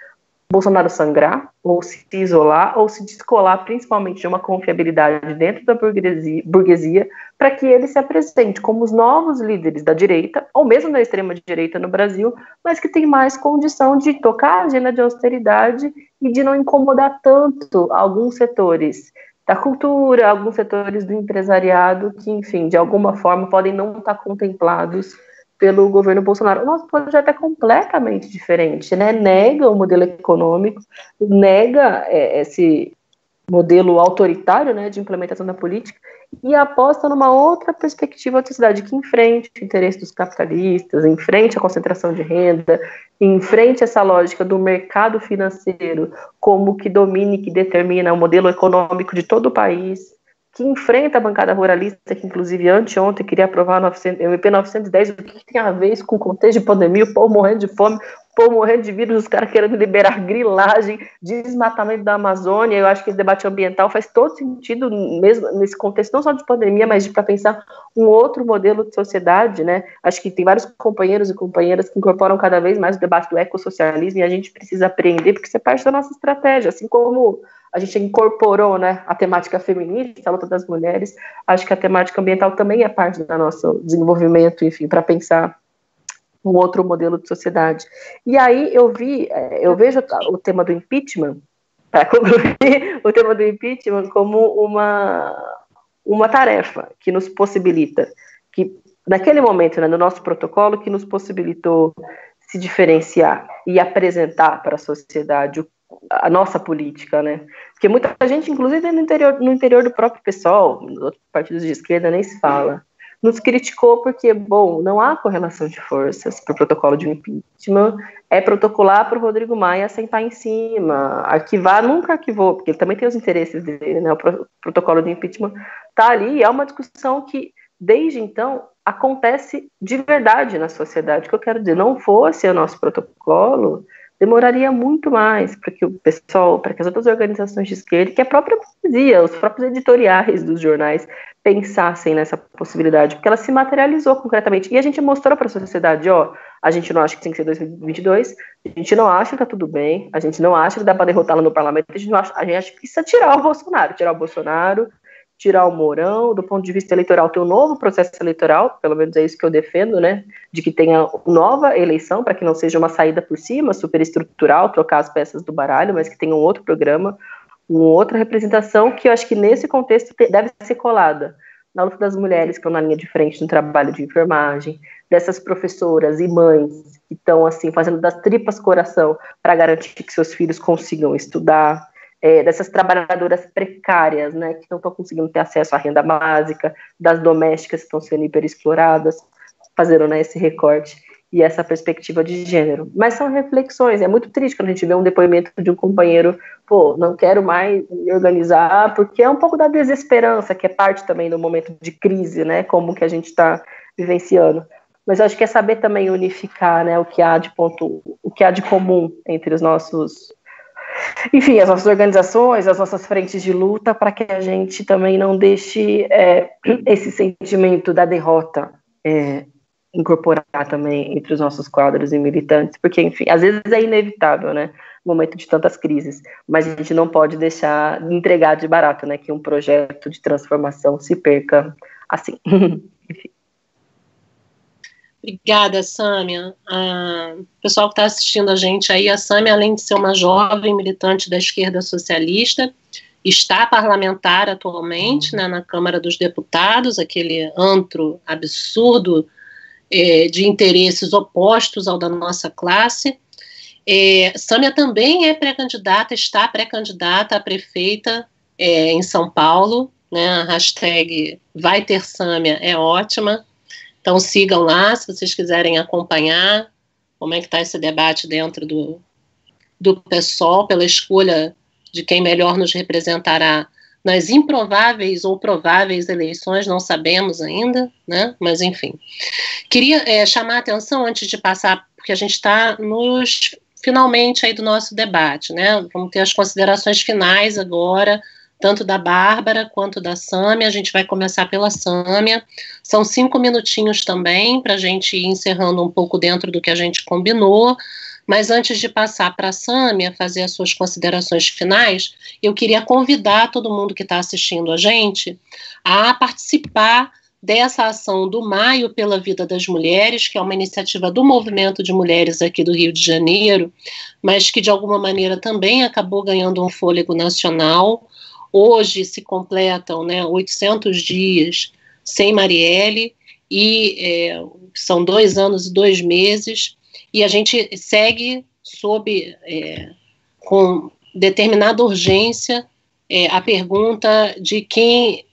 Bolsonaro sangrar, ou se isolar, ou se descolar principalmente de uma confiabilidade dentro da burguesia, para que ele se apresente como os novos líderes da direita, ou mesmo da extrema-direita no Brasil, mas que tem mais condição de tocar a agenda de austeridade e de não incomodar tanto alguns setores da cultura, alguns setores do empresariado, que, enfim, de alguma forma podem não estar contemplados pelo governo Bolsonaro. O nosso projeto é completamente diferente, né? Nega o modelo econômico, nega esse modelo autoritário, né, de implementação da política, e aposta numa outra perspectiva da sociedade que enfrente o interesse dos capitalistas, enfrente a concentração de renda, enfrente essa lógica do mercado financeiro como que domine, que determina o modelo econômico de todo o país, que enfrenta a bancada ruralista, que inclusive anteontem queria aprovar o MP 910, o que tem a ver isso com o contexto de pandemia, o povo morrendo de fome, o povo morrendo de vírus, os caras querendo liberar grilagem, desmatamento da Amazônia. Eu acho que esse debate ambiental faz todo sentido, mesmo nesse contexto, não só de pandemia, mas para pensar um outro modelo de sociedade, né? Acho que tem vários companheiros e companheiras que incorporam cada vez mais o debate do ecossocialismo, e a gente precisa aprender, porque isso é parte da nossa estratégia, assim como a gente incorporou, né, a temática feminista, a luta das mulheres. Acho que a temática ambiental também é parte do nosso desenvolvimento, enfim, para pensar um outro modelo de sociedade. E aí eu vejo o tema do impeachment, para concluir, o tema do impeachment como uma tarefa que nos possibilita, que naquele momento, né, no nosso protocolo, que nos possibilitou se diferenciar e apresentar para a sociedade a nossa política, né? Porque muita gente, inclusive no interior do próprio PSOL, nos outros partidos de esquerda nem se fala, nos criticou porque, bom, não há correlação de forças para o protocolo de impeachment, é protocolar para o Rodrigo Maia sentar em cima, arquivar, nunca arquivou, porque ele também tem os interesses dele, né? O protocolo de impeachment está ali, e é uma discussão que, desde então, acontece de verdade na sociedade. O que eu quero dizer, não fosse o nosso protocolo, demoraria muito mais para que o pessoal, para que as outras organizações de esquerda, que a própria poesia, os próprios editoriais dos jornais pensassem nessa possibilidade, porque ela se materializou concretamente. E a gente mostrou para a sociedade, ó, a gente não acha que tem que ser 2022, a gente não acha que está tudo bem, a gente não acha que dá para derrotá-la no parlamento, a gente acha que precisa tirar o Bolsonaro, tirar o Mourão, do ponto de vista eleitoral, ter um novo processo eleitoral, pelo menos é isso que eu defendo, né, de que tenha nova eleição, para que não seja uma saída por cima, superestrutural, trocar as peças do baralho, mas que tenha um outro programa, uma outra representação, que eu acho que nesse contexto deve ser colada na luta das mulheres que estão na linha de frente no trabalho de enfermagem, dessas professoras e mães que estão, assim, fazendo das tripas coração para garantir que seus filhos consigam estudar, dessas trabalhadoras precárias, né, que não estão conseguindo ter acesso à renda básica, das domésticas que estão sendo hiperexploradas, fazendo, né, esse recorte. e essa perspectiva de gênero. Mas são reflexões, é muito triste quando a gente vê um depoimento de um companheiro, pô, não quero mais me organizar, porque é um pouco da desesperança, que é parte também do momento de crise, né, como que a gente está vivenciando. Mas eu acho que é saber também unificar, né, o que há de comum entre os nossos, enfim, as nossas organizações, as nossas frentes de luta, para que a gente também não deixe esse sentimento da derrota incorporar também entre os nossos quadros e militantes, porque, enfim, às vezes é inevitável, né, no momento de tantas crises, mas a gente não pode deixar de entregar de barato, né, que um projeto de transformação se perca assim. Enfim. Obrigada, Sâmia. O pessoal que está assistindo a gente aí, a Sâmia, além de ser uma jovem militante da esquerda socialista, está parlamentar atualmente, né, na Câmara dos Deputados, aquele antro absurdo de interesses opostos ao da nossa classe. Sâmia também é pré-candidata, está pré-candidata a prefeita em São Paulo, né, a hashtag Vai Ter Sâmia é ótima. Então sigam lá, se vocês quiserem acompanhar como é que está esse debate dentro do PSOL, pela escolha de quem melhor nos representará nas improváveis ou prováveis eleições, não sabemos ainda, né? Mas enfim. Queria chamar a atenção antes de passar, porque a gente está nos finalmente aí do nosso debate, né? Vamos ter as considerações finais agora, tanto da Bárbara quanto da Sâmia. A gente vai começar pela Sâmia. São 5 minutinhos também, para a gente ir encerrando um pouco dentro do que a gente combinou. Mas antes de passar para a Sâmia fazer as suas considerações finais, eu queria convidar todo mundo que está assistindo a gente a participar dessa ação do Maio pela Vida das Mulheres, que é uma iniciativa do Movimento de Mulheres aqui do Rio de Janeiro, mas que de alguma maneira também acabou ganhando um fôlego nacional. Hoje se completam, né, 800 dias sem Marielle, e são 2 anos e 2 meses, e a gente segue com determinada urgência a pergunta de quem,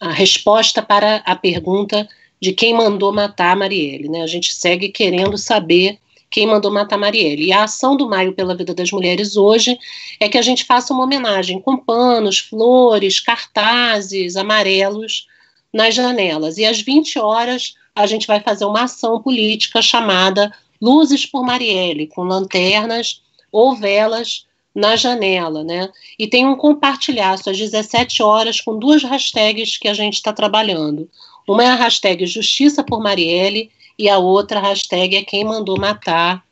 a resposta para a pergunta de quem mandou matar a Marielle, né? A gente segue querendo saber quem mandou matar Marielle. E a ação do Maio pela Vida das Mulheres hoje é que a gente faça uma homenagem com panos, flores, cartazes amarelos nas janelas. E às 20 horas a gente vai fazer uma ação política chamada Luzes por Marielle, com lanternas ou velas na janela, né? E tem um compartilhaço às 17 horas com 2 hashtags que a gente está trabalhando. Uma é a hashtag Justiça por Marielle e a outra hashtag é Quem Mandou Matar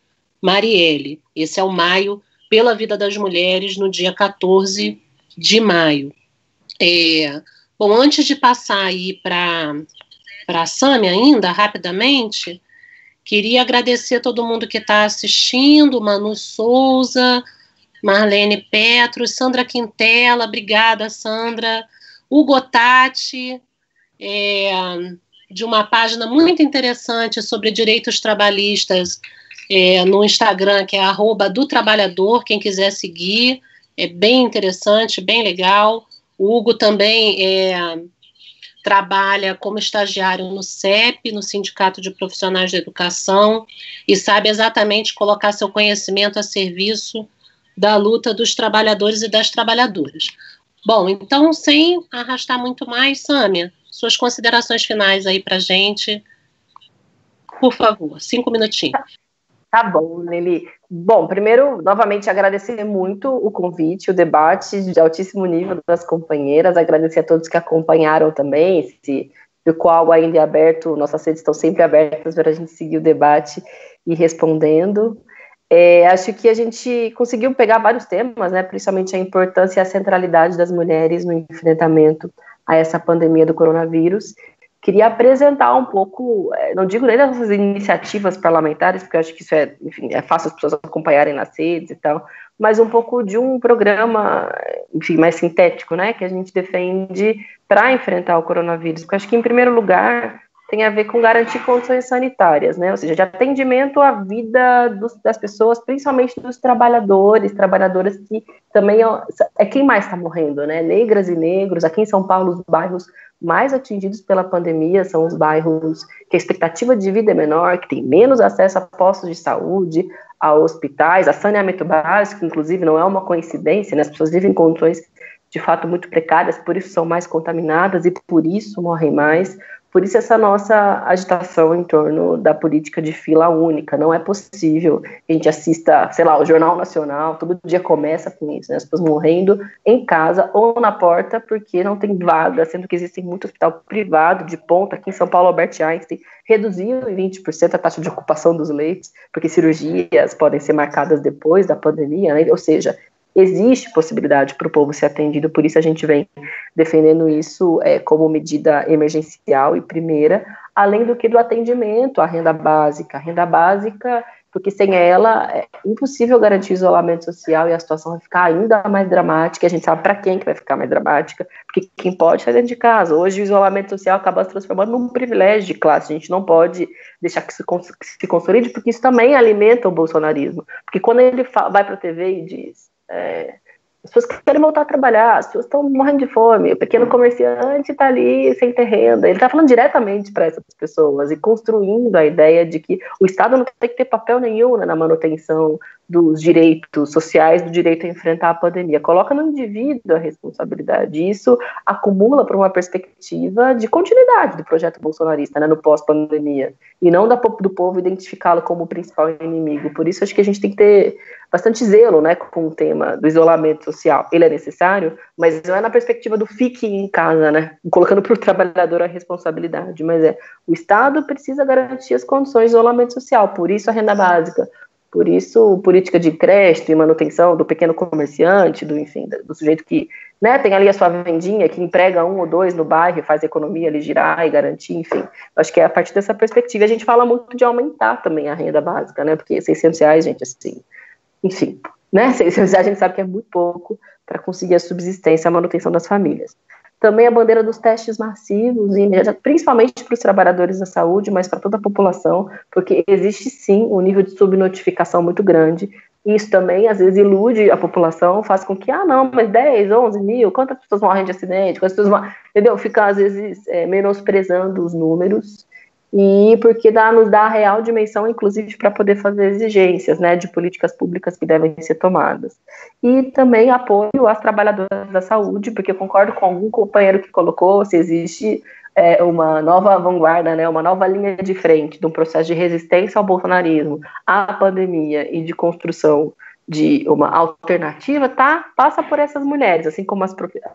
Marielle. Esse é o Maio pela Vida das Mulheres, no dia 14 de maio. Bom, antes de passar aí para a Sâmia ainda, rapidamente, queria agradecer a todo mundo que está assistindo, Manu Souza, Marlene Petros, Sandra Quintela, obrigada, Sandra, Hugo Tati, de uma página muito interessante sobre direitos trabalhistas no Instagram, que é @dotrabalhador, quem quiser seguir, é bem interessante, bem legal. O Hugo também trabalha como estagiário no CEP, no Sindicato de Profissionais da Educação, e sabe exatamente colocar seu conhecimento a serviço da luta dos trabalhadores e das trabalhadoras. Bom, então, sem arrastar muito mais, Sâmia, suas considerações finais aí pra gente, por favor, 5 minutinhos. Tá bom, Lili. Bom, primeiro, novamente, agradecer muito o convite, o debate de altíssimo nível das companheiras, agradecer a todos que acompanharam também, do qual ainda é aberto, nossas redes estão sempre abertas para a gente seguir o debate e respondendo. Acho que a gente conseguiu pegar vários temas, né, principalmente a importância e a centralidade das mulheres no enfrentamento a essa pandemia do coronavírus. Queria apresentar um pouco, não digo nem das nossas iniciativas parlamentares, porque eu acho que isso enfim, é fácil as pessoas acompanharem nas redes e tal, mas um pouco de um programa, enfim, mais sintético, né, que a gente defende para enfrentar o coronavírus. Porque eu acho que, em primeiro lugar, tem a ver com garantir condições sanitárias, né? Ou seja, de atendimento à vida das pessoas, principalmente dos trabalhadoras que também é quem mais está morrendo, né? Negras e negros. Aqui em São Paulo, os bairros mais atingidos pela pandemia são os bairros que a expectativa de vida é menor, que tem menos acesso a postos de saúde, a hospitais, a saneamento básico, inclusive, não é uma coincidência, né? As pessoas vivem em condições de fato muito precárias, por isso são mais contaminadas e por isso morrem mais. Por isso essa nossa agitação em torno da política de fila única. Não é possível que a gente assista, sei lá, o Jornal Nacional, todo dia começa com isso, né? As pessoas morrendo em casa ou na porta porque não tem vaga, sendo que existe muito hospital privado de ponta. Aqui em São Paulo, Albert Einstein reduziu em 20% a taxa de ocupação dos leitos, porque cirurgias podem ser marcadas depois da pandemia, né? Ou seja, existe possibilidade para o povo ser atendido, por isso a gente vem defendendo isso como medida emergencial e primeira, além do que do atendimento à renda básica, porque sem ela é impossível garantir isolamento social e a situação vai ficar ainda mais dramática, a gente sabe para quem que vai ficar mais dramática, porque quem pode sai dentro de casa. Hoje o isolamento social acaba se transformando num privilégio de classe, a gente não pode deixar que se consolide, porque isso também alimenta o bolsonarismo, porque quando ele vai para a TV e diz as pessoas querem voltar a trabalhar, as pessoas estão morrendo de fome, o pequeno comerciante está ali sem ter renda, ele está falando diretamente para essas pessoas e construindo a ideia de que o Estado não tem que ter papel nenhum, né, na manutenção dos direitos sociais, do direito a enfrentar a pandemia, coloca no indivíduo a responsabilidade, e isso acumula para uma perspectiva de continuidade do projeto bolsonarista, né, no pós-pandemia, e não do povo identificá-lo como o principal inimigo. Por isso acho que a gente tem que ter bastante zelo, né, com o tema do isolamento social. Ele é necessário, mas não é na perspectiva do fique em casa, né, colocando para o trabalhador a responsabilidade, mas o Estado precisa garantir as condições de isolamento social, por isso a renda básica, por isso política de crédito e manutenção do pequeno comerciante, do sujeito que, né, tem ali a sua vendinha, que emprega um ou dois no bairro e faz a economia ali girar e garantir, enfim. Acho que é a partir dessa perspectiva. A gente fala muito de aumentar também a renda básica, né, porque R$600, gente, assim, enfim, né, R$600 a gente sabe que é muito pouco para conseguir a subsistência e a manutenção das famílias. Também a bandeira dos testes massivos, principalmente para os trabalhadores da saúde, mas para toda a população, porque existe sim um nível de subnotificação muito grande, e isso também às vezes ilude a população, faz com que, não, mas 10, 11 mil, quantas pessoas morrem de acidente, quantas pessoas morrem, entendeu? Fica às vezes menosprezando os números, e porque nos dá a real dimensão, inclusive, para poder fazer exigências, né, de políticas públicas que devem ser tomadas. E também apoio às trabalhadoras da saúde, porque eu concordo com algum companheiro que colocou, se existe uma nova vanguarda, né, uma nova linha de frente de um processo de resistência ao bolsonarismo, à pandemia e de construção de uma alternativa, passa por essas mulheres, assim como as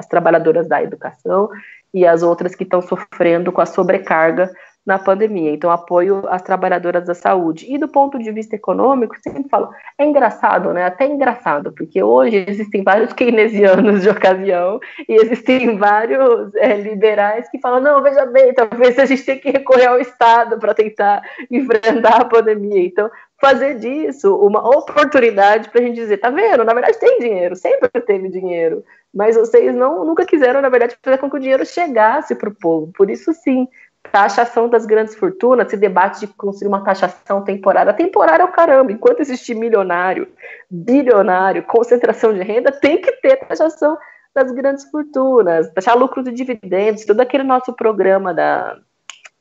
trabalhadoras da educação e as outras que estão sofrendo com a sobrecarga na pandemia. Então, apoio às trabalhadoras da saúde. E do ponto de vista econômico, sempre falo, é engraçado, né? Até engraçado, porque hoje existem vários keynesianos de ocasião e existem vários liberais que falam, não, veja bem, talvez a gente tenha que recorrer ao Estado para tentar enfrentar a pandemia. Então, fazer disso uma oportunidade para a gente dizer, tá vendo? Na verdade tem dinheiro, sempre teve dinheiro, mas vocês nunca quiseram, na verdade, fazer com que o dinheiro chegasse para o povo. Por isso, sim, taxação das grandes fortunas, esse debate de construir uma taxação temporária. Temporária é o caramba, enquanto existir milionário, bilionário, concentração de renda, tem que ter taxação das grandes fortunas, taxar lucros e dividendos, todo aquele nosso programa da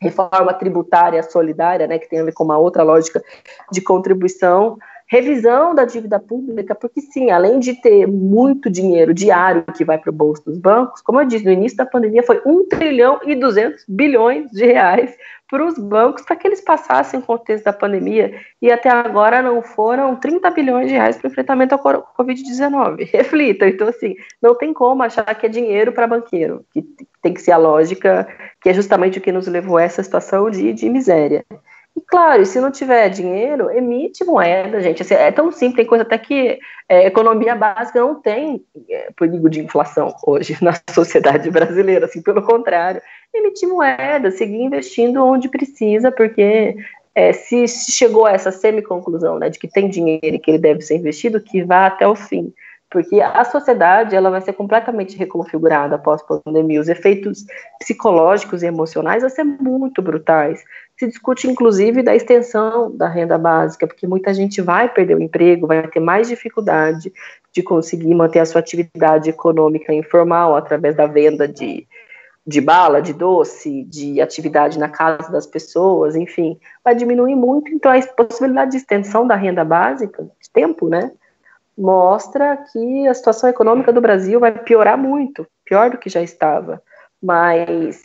reforma tributária solidária, né, que tem a ver com uma outra lógica de contribuição, revisão da dívida pública, porque sim, além de ter muito dinheiro diário que vai para o bolso dos bancos, como eu disse, no início da pandemia foi 1,2 trilhão de reais para os bancos, para que eles passassem o contexto da pandemia, e até agora não foram 30 bilhões de reais para o enfrentamento ao Covid-19. Reflitam, então assim, não tem como achar que é dinheiro para banqueiro, que tem que ser a lógica, que é justamente o que nos levou a essa situação de miséria. E claro, se não tiver dinheiro, emite moeda, gente. Assim, é tão simples, tem coisa até que economia básica não tem perigo de inflação hoje na sociedade brasileira, assim, pelo contrário. Emitir moeda, seguir investindo onde precisa, porque se chegou a essa semi-conclusão, né, de que tem dinheiro e que ele deve ser investido, que vá até o fim. porque a sociedade ela vai ser completamente reconfigurada após a pandemia. Os efeitos psicológicos e emocionais vão ser muito brutais. Se discute, inclusive, da extensão da renda básica, porque muita gente vai perder o emprego, vai ter mais dificuldade de conseguir manter a sua atividade econômica informal através da venda de bala, de doce, de atividade na casa das pessoas, enfim, vai diminuir muito. Então, a possibilidade de extensão da renda básica, de tempo, né, mostra que a situação econômica do Brasil vai piorar muito, pior do que já estava. Mas,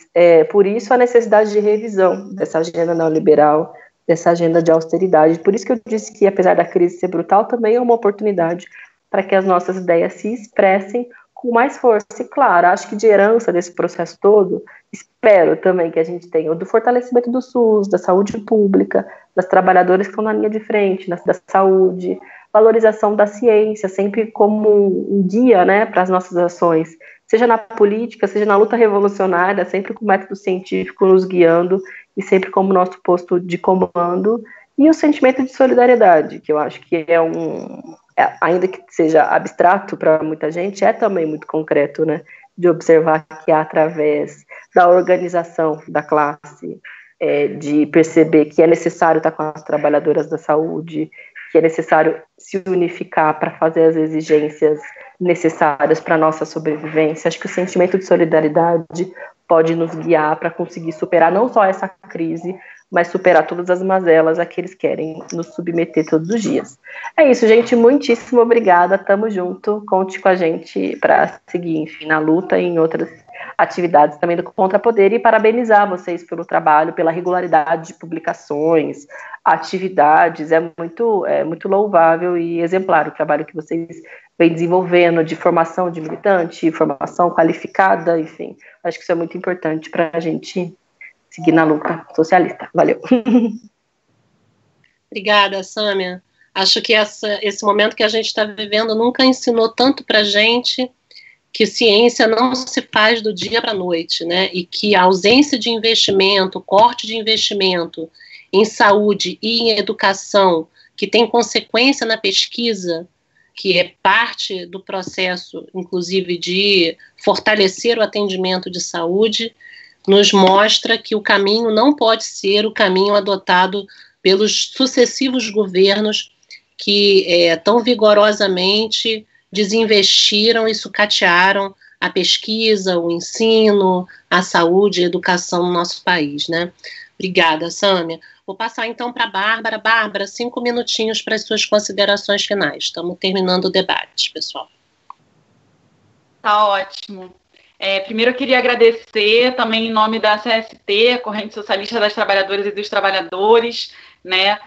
por isso, a necessidade de revisão dessa agenda neoliberal, dessa agenda de austeridade. Por isso que eu disse que, apesar da crise ser brutal, também é uma oportunidade para que as nossas ideias se expressem com mais força. E, claro, acho que de herança desse processo todo, espero também que a gente tenha o do fortalecimento do SUS, da saúde pública, das trabalhadoras que estão na linha de frente, da saúde, valorização da ciência, sempre como um guia, né, para as nossas ações, seja na política, seja na luta revolucionária, sempre com o método científico nos guiando e sempre como nosso posto de comando, e o sentimento de solidariedade, que eu acho que ainda que seja abstrato para muita gente, é também muito concreto, né, de observar que através da organização da classe, de perceber que é necessário estar com as trabalhadoras da saúde, que é necessário se unificar para fazer as exigências necessárias para a nossa sobrevivência. Acho que o sentimento de solidariedade pode nos guiar para conseguir superar não só essa crise, mas superar todas as mazelas a que eles querem nos submeter todos os dias. É isso, gente, muitíssimo obrigada, tamo junto, conte com a gente para seguir, enfim, na luta e em outras atividades também do Contrapoder, e parabenizar vocês pelo trabalho, pela regularidade de publicações, atividades, é muito louvável e exemplar o trabalho que vocês vêm desenvolvendo de formação de militante, formação qualificada, enfim, acho que isso é muito importante para a gente seguir na luta socialista. Valeu. Obrigada, Sâmia. Acho que esse momento que a gente está vivendo nunca ensinou tanto para a gente que ciência não se faz do dia para a noite, né? E que a ausência de investimento, corte de investimento em saúde e em educação, que tem consequência na pesquisa, que é parte do processo, inclusive, de fortalecer o atendimento de saúde, nos mostra que o caminho não pode ser o caminho adotado pelos sucessivos governos que tão vigorosamente desinvestiram e sucatearam a pesquisa, o ensino, a saúde e a educação no nosso país, né? Obrigada, Sâmia. Vou passar então para a Bárbara. Bárbara, 5 minutinhos para as suas considerações finais. Estamos terminando o debate, pessoal. Tá ótimo. Primeiro eu queria agradecer também em nome da CST, Corrente Socialista das Trabalhadoras e dos Trabalhadores, né?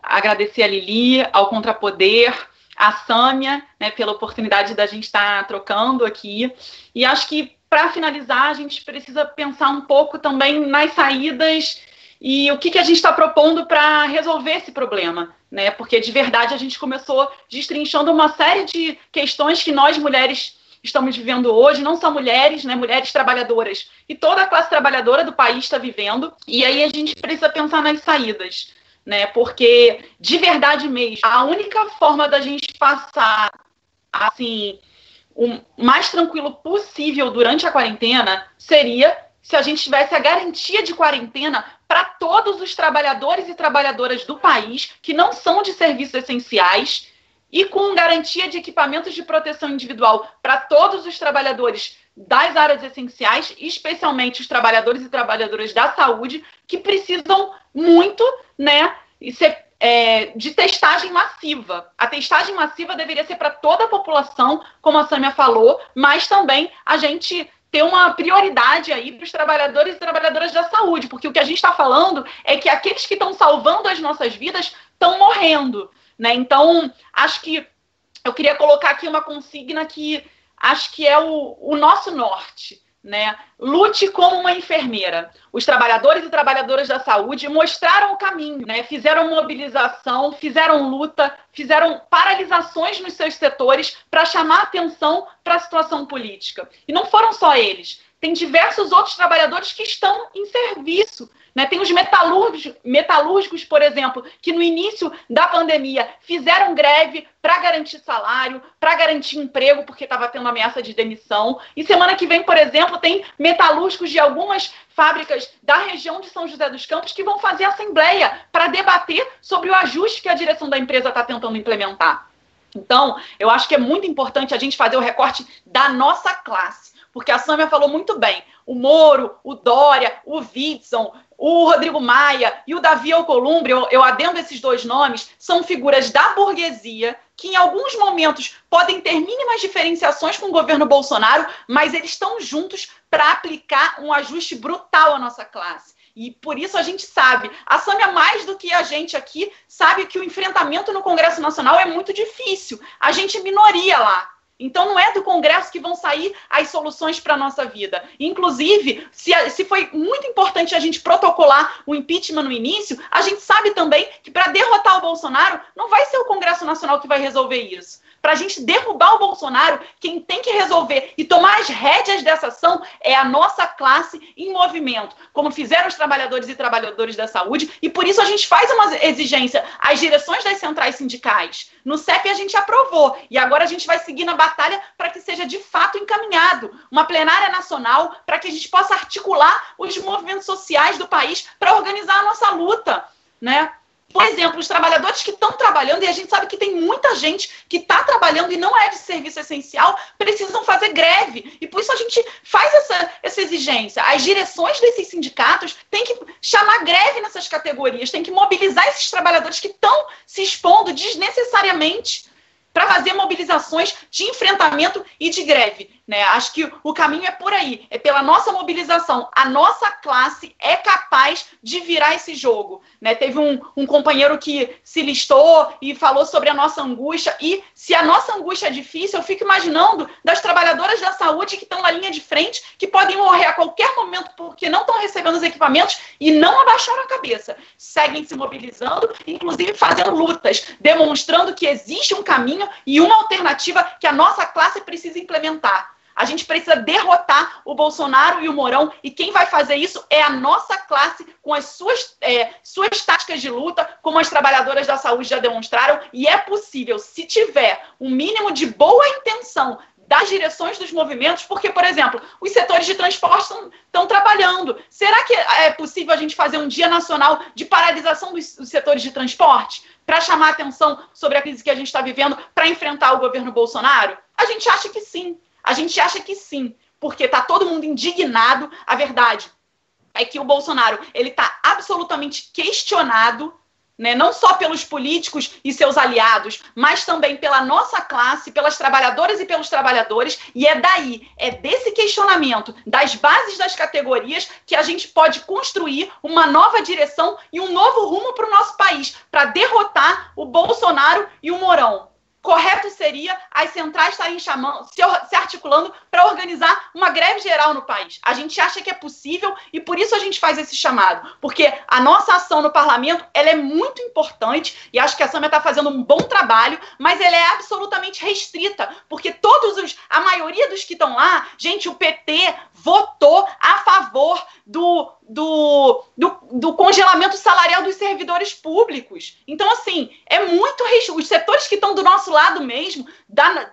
Agradecer a Lili, ao Contrapoder, a Sâmia, né, pela oportunidade da gente estar trocando aqui. E acho que, para finalizar, a gente precisa pensar um pouco também nas saídas e o que a gente está propondo para resolver esse problema, né? Porque, de verdade, a gente começou destrinchando uma série de questões que nós, mulheres, estamos vivendo hoje, não só mulheres, né, mulheres trabalhadoras, e toda a classe trabalhadora do país está vivendo, e aí a gente precisa pensar nas saídas, né, porque, de verdade mesmo, a única forma da gente passar, assim, o mais tranquilo possível durante a quarentena seria se a gente tivesse a garantia de quarentena para todos os trabalhadores e trabalhadoras do país que não são de serviços essenciais, e com garantia de equipamentos de proteção individual para todos os trabalhadores das áreas essenciais, especialmente os trabalhadores e trabalhadoras da saúde, que precisam muito, né, de testagem massiva. A testagem massiva deveria ser para toda a população, como a Sâmia falou, mas também a gente ter uma prioridade aí para os trabalhadores e trabalhadoras da saúde, porque o que a gente está falando é que aqueles que estão salvando as nossas vidas estão morrendo, né? Então, acho que eu queria colocar aqui uma consigna que acho que é o nosso norte, né? Lute como uma enfermeira. Os trabalhadores e trabalhadoras da saúde mostraram o caminho, né? Fizeram mobilização, fizeram luta, fizeram paralisações nos seus setores para chamar atenção para a situação política. E não foram só eles. Tem diversos outros trabalhadores que estão em serviço, né? Tem os metalúrgicos, por exemplo, que no início da pandemia fizeram greve para garantir salário, para garantir emprego, porque estava tendo ameaça de demissão. E semana que vem, por exemplo, tem metalúrgicos de algumas fábricas da região de São José dos Campos que vão fazer assembleia para debater sobre o ajuste que a direção da empresa está tentando implementar. Então, eu acho que é muito importante a gente fazer o recorte da nossa classe, porque a Sâmia falou muito bem, o Moro, o Dória, o Witson, o Rodrigo Maia e o Davi Alcolumbre, eu adendo esses dois nomes, são figuras da burguesia que em alguns momentos podem ter mínimas diferenciações com o governo Bolsonaro, mas eles estão juntos para aplicar um ajuste brutal à nossa classe. E por isso a gente sabe, a Sâmia mais do que a gente aqui, sabe que o enfrentamento no Congresso Nacional é muito difícil. A gente é minoria lá. Então não é do Congresso que vão sair as soluções para a nossa vida. Inclusive, se foi muito importante a gente protocolar o impeachment no início, a gente sabe também que para derrotar o Bolsonaro, não vai ser o Congresso Nacional que vai resolver isso. Para a gente derrubar o Bolsonaro, quem tem que resolver e tomar as rédeas dessa ação é a nossa classe em movimento, como fizeram os trabalhadores e trabalhadoras da saúde, e por isso a gente faz uma exigência às direções das centrais sindicais. No CEP a gente aprovou, e agora a gente vai seguir na batalha para que seja de fato encaminhado uma plenária nacional para que a gente possa articular os movimentos sociais do país para organizar a nossa luta, né? Por exemplo, os trabalhadores que estão trabalhando, e a gente sabe que tem muita gente que está trabalhando e não é de serviço essencial, precisam fazer greve. E por isso a gente faz essa exigência. As direções desses sindicatos têm que chamar greve nessas categorias, têm que mobilizar esses trabalhadores que estão se expondo desnecessariamente para fazer mobilizações de enfrentamento e de greve, né? Acho que o caminho é por aí, é pela nossa mobilização. A nossa classe é capaz de virar esse jogo, né? Teve um companheiro que se listou e falou sobre a nossa angústia, e se a nossa angústia é difícil, eu fico imaginando das trabalhadoras da saúde que estão na linha de frente, que podem morrer a qualquer momento porque não estão recebendo os equipamentos e não abaixaram a cabeça. Seguem se mobilizando, inclusive fazendo lutas, demonstrando que existe um caminho e uma alternativa que a nossa classe precisa implementar. A gente precisa derrotar o Bolsonaro e o Mourão, e quem vai fazer isso é a nossa classe, com as suas táticas de luta, como as trabalhadoras da saúde já demonstraram, e é possível, se tiver um mínimo de boa intenção das direções dos movimentos, porque, por exemplo, os setores de transporte estão trabalhando. Será que é possível a gente fazer um dia nacional de paralisação dos setores de transporte para chamar a atenção sobre a crise que a gente está vivendo, para enfrentar o governo Bolsonaro? A gente acha que sim. A gente acha que sim, porque está todo mundo indignado. A verdade é que o Bolsonaro ele está absolutamente questionado, né, não só pelos políticos e seus aliados, mas também pela nossa classe, pelas trabalhadoras e pelos trabalhadores, e é desse questionamento, das bases das categorias, que a gente pode construir uma nova direção e um novo rumo para o nosso país, para derrotar o Bolsonaro e o Mourão. Correto seria as centrais estarem se articulando para organizar uma greve geral no país. A gente acha que é possível e por isso a gente faz esse chamado. Porque a nossa ação no parlamento ela é muito importante e acho que a Sâmia está fazendo um bom trabalho, mas ela é absolutamente restrita. Porque a maioria dos que estão lá, gente, o PT votou a favor do congelamento salarial dos servidores públicos. Então, assim, os setores que estão do nosso lado mesmo,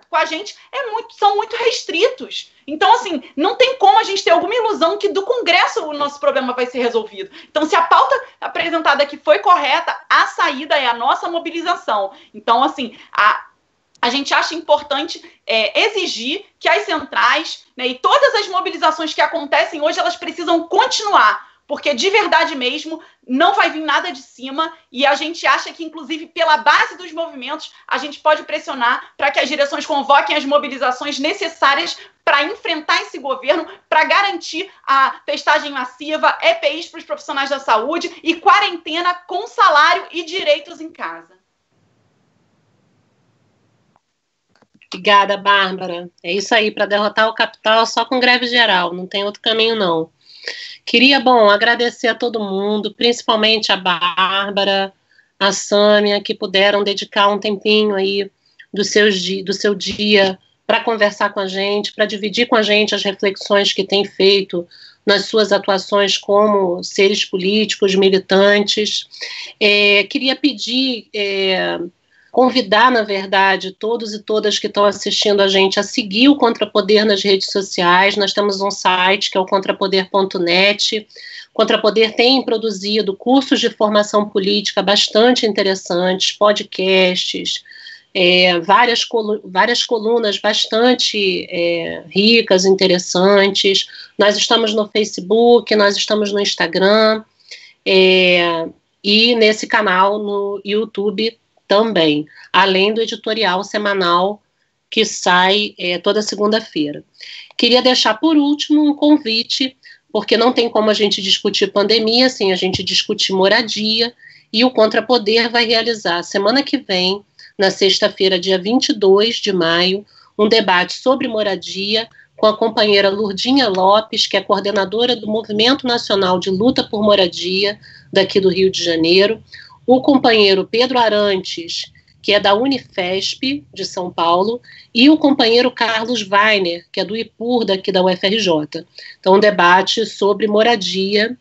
com a gente, são muito restritos. Então, assim, não tem como a gente ter alguma ilusão que do Congresso o nosso problema vai ser resolvido. Então, se a pauta apresentada aqui foi correta, a saída é a nossa mobilização. Então, assim, a gente acha importante exigir que as centrais, né, e todas as mobilizações que acontecem hoje, elas precisam continuar, porque de verdade mesmo não vai vir nada de cima e a gente acha que, inclusive, pela base dos movimentos, a gente pode pressionar para que as direções convoquem as mobilizações necessárias para enfrentar esse governo, para garantir a testagem massiva, EPIs para os profissionais da saúde e quarentena com salário e direitos em casa. Obrigada, Bárbara. É isso aí, para derrotar o capital só com greve geral, não tem outro caminho não. Queria, agradecer a todo mundo, principalmente a Bárbara, a Sâmia, que puderam dedicar um tempinho aí do seu dia para conversar com a gente, para dividir com a gente as reflexões que tem feito nas suas atuações como seres políticos, militantes. Queria pedir, convidar, na verdade, todos e todas que estão assistindo a gente a seguir o Contrapoder nas redes sociais. Nós temos um site que é o contrapoder.net. O Contrapoder tem produzido cursos de formação política bastante interessantes, podcasts, várias colunas bastante ricas, interessantes. Nós estamos no Facebook, nós estamos no Instagram, e nesse canal no YouTube também, além do editorial semanal que sai toda segunda-feira. Queria deixar, por último, um convite, porque não tem como a gente discutir pandemia sem a gente discutir moradia, e o Contrapoder vai realizar, semana que vem, na sexta-feira, dia 22 de maio, um debate sobre moradia com a companheira Lurdinha Lopes, que é coordenadora do Movimento Nacional de Luta por Moradia, daqui do Rio de Janeiro, o companheiro Pedro Arantes, que é da Unifesp, de São Paulo, e o companheiro Carlos Weiner, que é do IPUR, daqui da UFRJ. Então, um debate sobre moradia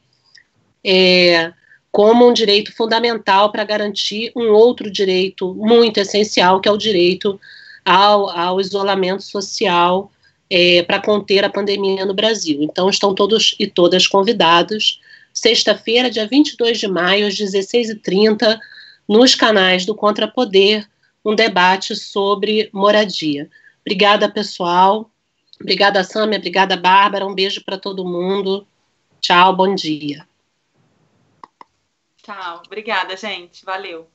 como um direito fundamental para garantir um outro direito muito essencial, que é o direito ao isolamento social para conter a pandemia no Brasil. Então, estão todos e todas convidados, sexta-feira, dia 22 de maio, às 16h30, nos canais do Contrapoder, um debate sobre moradia. Obrigada, pessoal. Obrigada, Sâmia. Obrigada, Bárbara. Um beijo para todo mundo. Tchau, bom dia. Tchau. Obrigada, gente. Valeu.